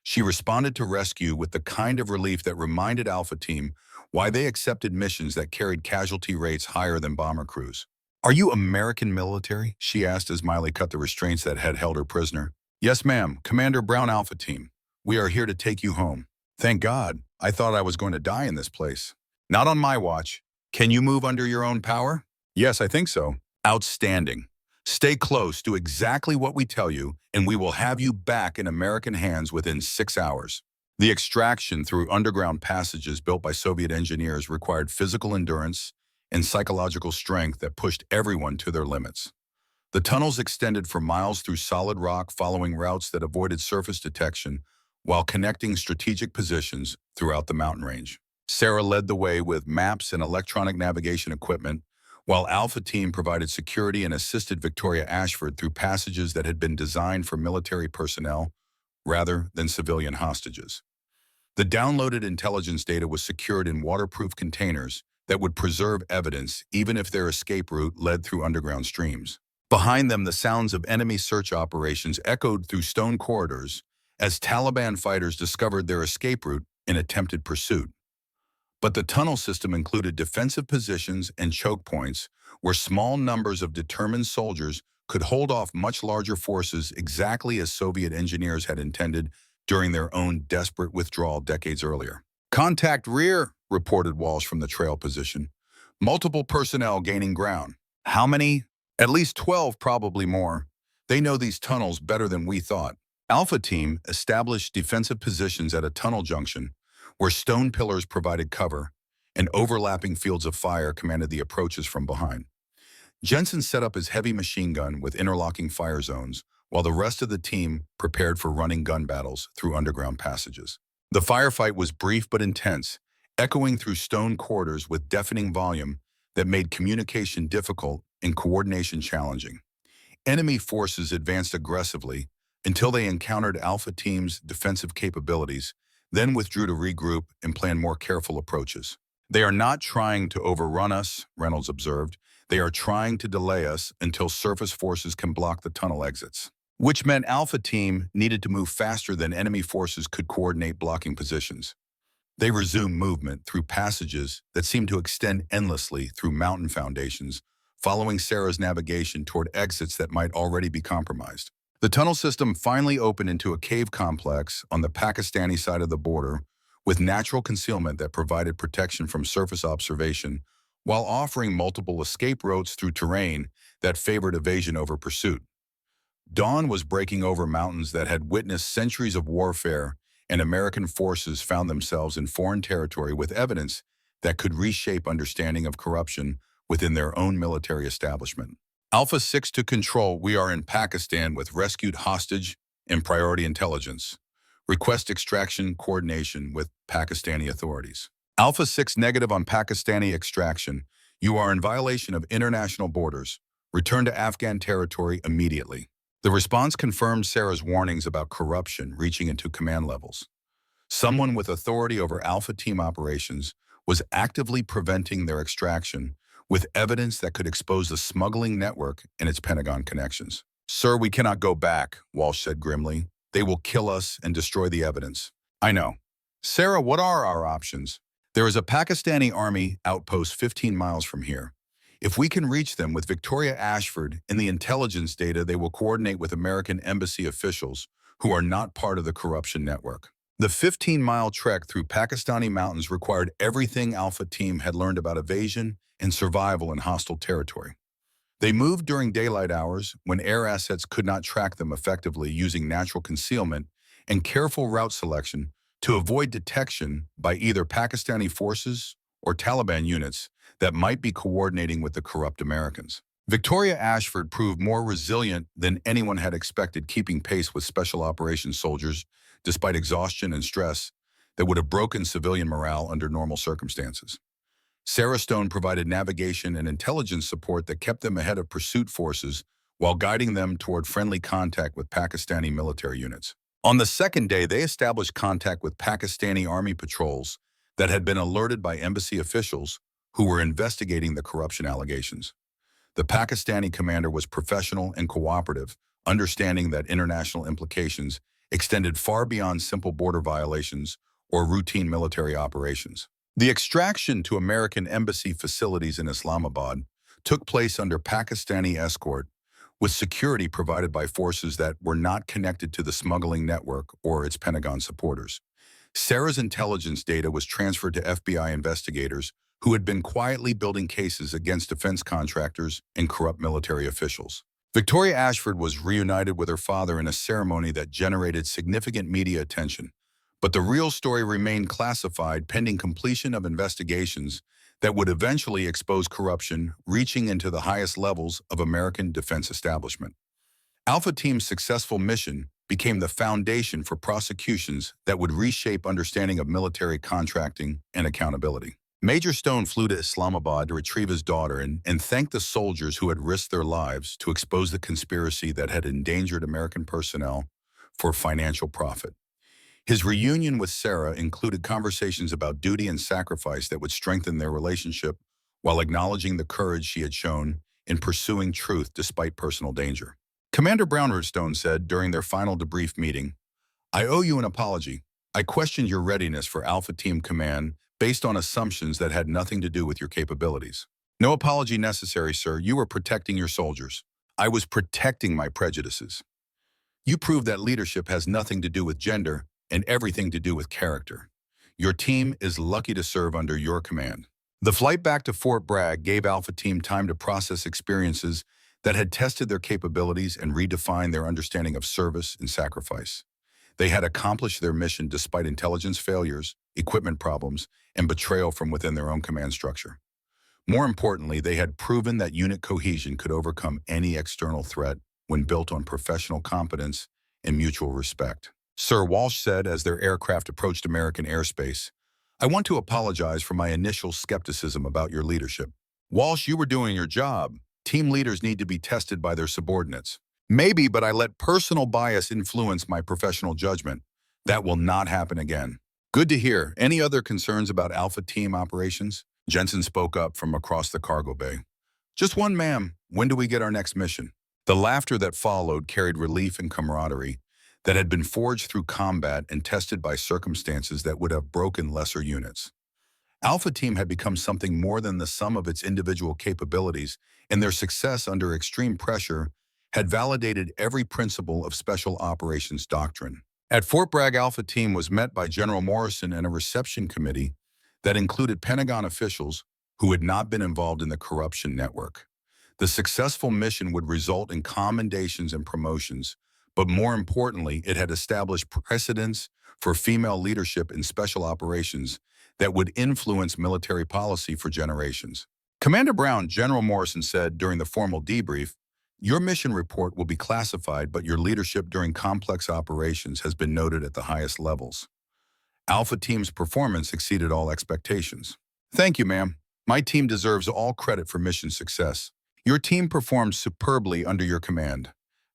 She responded to rescue with the kind of relief that reminded Alpha Team why they accepted missions that carried casualty rates higher than bomber crews. "Are you American military?" she asked as Miley cut the restraints that had held her prisoner. "Yes, ma'am. Commander Brown, Alpha Team. We are here to take you home." "Thank God. I thought I was going to die in this place." "Not on my watch. Can you move under your own power?" "Yes, I think so." "Outstanding. Stay close, do exactly what we tell you, and we will have you back in American hands within 6 hours." The extraction through underground passages built by Soviet engineers required physical endurance and psychological strength that pushed everyone to their limits. The tunnels extended for miles through solid rock, following routes that avoided surface detection while connecting strategic positions throughout the mountain range. Sarah led the way with maps and electronic navigation equipment, while Alpha Team provided security and assisted Victoria Ashford through passages that had been designed for military personnel rather than civilian hostages. The downloaded intelligence data was secured in waterproof containers that would preserve evidence even if their escape route led through underground streams. Behind them, the sounds of enemy search operations echoed through stone corridors as Taliban fighters discovered their escape route in attempted pursuit. But the tunnel system included defensive positions and choke points where small numbers of determined soldiers could hold off much larger forces, exactly as Soviet engineers had intended during their own desperate withdrawal decades earlier. "Contact rear," reported Walsh from the trail position. "Multiple personnel gaining ground." "How many?" "At least 12, probably more. They know these tunnels better than we thought." Alpha Team established defensive positions at a tunnel junction where stone pillars provided cover and overlapping fields of fire commanded the approaches from behind. Jensen set up his heavy machine gun with interlocking fire zones, while the rest of the team prepared for running gun battles through underground passages. The firefight was brief but intense, echoing through stone corridors with deafening volume that made communication difficult and coordination challenging. Enemy forces advanced aggressively until they encountered Alpha Team's defensive capabilities, then withdrew to regroup and plan more careful approaches. "They are not trying to overrun us," Reynolds observed. "They are trying to delay us until surface forces can block the tunnel exits." Which meant Alpha Team needed to move faster than enemy forces could coordinate blocking positions. They resumed movement through passages that seemed to extend endlessly through mountain foundations, following Sarah's navigation toward exits that might already be compromised. The tunnel system finally opened into a cave complex on the Pakistani side of the border, with natural concealment that provided protection from surface observation, while offering multiple escape routes through terrain that favored evasion over pursuit. Dawn was breaking over mountains that had witnessed centuries of warfare, and American forces found themselves in foreign territory with evidence that could reshape understanding of corruption within their own military establishment. Alpha 6 to control. We are in Pakistan with rescued hostage and priority intelligence. Request extraction coordination with Pakistani authorities. Alpha 6 negative on Pakistani extraction. You are in violation of international borders. Return to Afghan territory immediately. The response confirmed Sarah's warnings about corruption reaching into command levels. Someone with authority over Alpha Team operations was actively preventing their extraction with evidence that could expose the smuggling network and its Pentagon connections. "Sir, we cannot go back," Walsh said grimly. "They will kill us and destroy the evidence." "I know." "Sarah, what are our options?" "There is a Pakistani army outpost 15 miles from here. If we can reach them with Victoria Ashford and the intelligence data, they will coordinate with American embassy officials who are not part of the corruption network." The 15-mile trek through Pakistani mountains required everything Alpha Team had learned about evasion and survival in hostile territory. They moved during daylight hours when air assets could not track them effectively, using natural concealment and careful route selection to avoid detection by either Pakistani forces or Taliban units that might be coordinating with the corrupt Americans. Victoria Ashford proved more resilient than anyone had expected, keeping pace with special operations soldiers despite exhaustion and stress that would have broken civilian morale under normal circumstances. Sarah Stone provided navigation and intelligence support that kept them ahead of pursuit forces while guiding them toward friendly contact with Pakistani military units. On the second day, they established contact with Pakistani army patrols that had been alerted by embassy officials who were investigating the corruption allegations. The Pakistani commander was professional and cooperative, understanding that international implications extended far beyond simple border violations or routine military operations. The extraction to American embassy facilities in Islamabad took place under Pakistani escort, with security provided by forces that were not connected to the smuggling network or its Pentagon supporters. Sarah's intelligence data was transferred to FBI investigators who had been quietly building cases against defense contractors and corrupt military officials. Victoria Ashford was reunited with her father in a ceremony that generated significant media attention, but the real story remained classified pending completion of investigations that would eventually expose corruption reaching into the highest levels of American defense establishment. Alpha Team's successful mission became the foundation for prosecutions that would reshape understanding of military contracting and accountability. Major Stone flew to Islamabad to retrieve his daughter and thank the soldiers who had risked their lives to expose the conspiracy that had endangered American personnel for financial profit. His reunion with Sarah included conversations about duty and sacrifice that would strengthen their relationship while acknowledging the courage she had shown in pursuing truth despite personal danger. Commander Brownard, Stone said during their final debrief meeting, "I owe you an apology. I questioned your readiness for Alpha Team command based on assumptions that had nothing to do with your capabilities." "No apology necessary, sir. You were protecting your soldiers. I was protecting my prejudices. You proved that leadership has nothing to do with gender and everything to do with character. Your team is lucky to serve under your command." The flight back to Fort Bragg gave Alpha Team time to process experiences that had tested their capabilities and redefined their understanding of service and sacrifice. They had accomplished their mission despite intelligence failures, equipment problems, and betrayal from within their own command structure. More importantly, they had proven that unit cohesion could overcome any external threat when built on professional competence and mutual respect. Sir, Walsh said as their aircraft approached American airspace, "I want to apologize for my initial skepticism about your leadership. Walsh, you were doing your job. Team leaders need to be tested by their subordinates. Maybe, but I let personal bias influence my professional judgment. That will not happen again." "Good to hear. Any other concerns about Alpha Team operations?" Jensen spoke up from across the cargo bay. "Just one, ma'am. When do we get our next mission?" The laughter that followed carried relief and camaraderie that had been forged through combat and tested by circumstances that would have broken lesser units. Alpha Team had become something more than the sum of its individual capabilities, and their success under extreme pressure had validated every principle of special operations doctrine. At Fort Bragg, Alpha Team was met by General Morrison and a reception committee that included Pentagon officials who had not been involved in the corruption network. The successful mission would result in commendations and promotions, but more importantly, it had established precedents for female leadership in special operations that would influence military policy for generations. Commander Brown, General Morrison said during the formal debrief, "Your mission report will be classified, but your leadership during complex operations has been noted at the highest levels. Alpha Team's performance exceeded all expectations." "Thank you, ma'am. My team deserves all credit for mission success. Your team performed superbly under your command.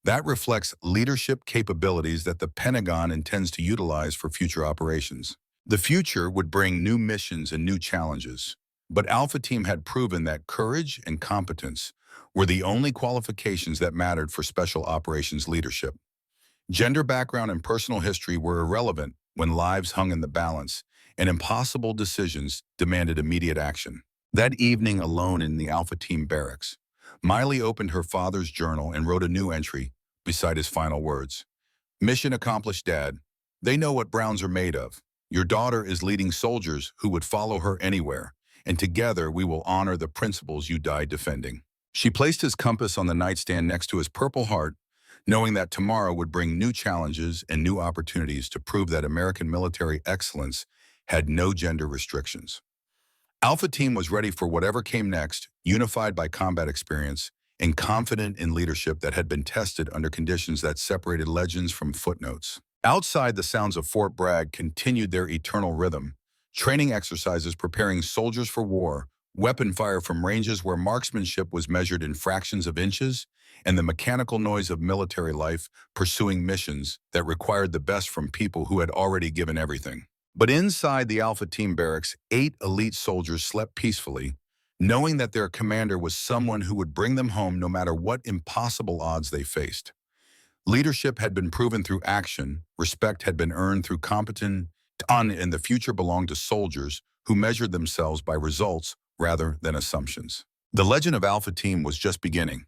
That reflects leadership capabilities that the Pentagon intends to utilize for future operations. The future would bring new missions and new challenges, but Alpha Team had proven that courage and competence were the only qualifications that mattered for special operations leadership. Gender background and personal history were irrelevant when lives hung in the balance and impossible decisions demanded immediate action. That evening alone in the Alpha Team barracks, Miley opened her father's journal and wrote a new entry beside his final words. Mission accomplished, Dad. They know what Browns are made of. Your daughter is leading soldiers who would follow her anywhere, and together we will honor the principles you died defending. She placed his compass on the nightstand next to his Purple Heart, knowing that tomorrow would bring new challenges and new opportunities to prove that American military excellence had no gender restrictions. Alpha Team was ready for whatever came next, unified by combat experience and confident in leadership that had been tested under conditions that separated legends from footnotes. Outside, the sounds of Fort Bragg continued their eternal rhythm, training exercises preparing soldiers for war, weapon fire from ranges where marksmanship was measured in fractions of inches, and the mechanical noise of military life pursuing missions that required the best from people who had already given everything. But inside the Alpha Team barracks, 8 elite soldiers slept peacefully, knowing that their commander was someone who would bring them home no matter what impossible odds they faced. Leadership had been proven through action, respect had been earned through competence, and the future belonged to soldiers who measured themselves by results rather than assumptions. The legend of Alpha Team was just beginning.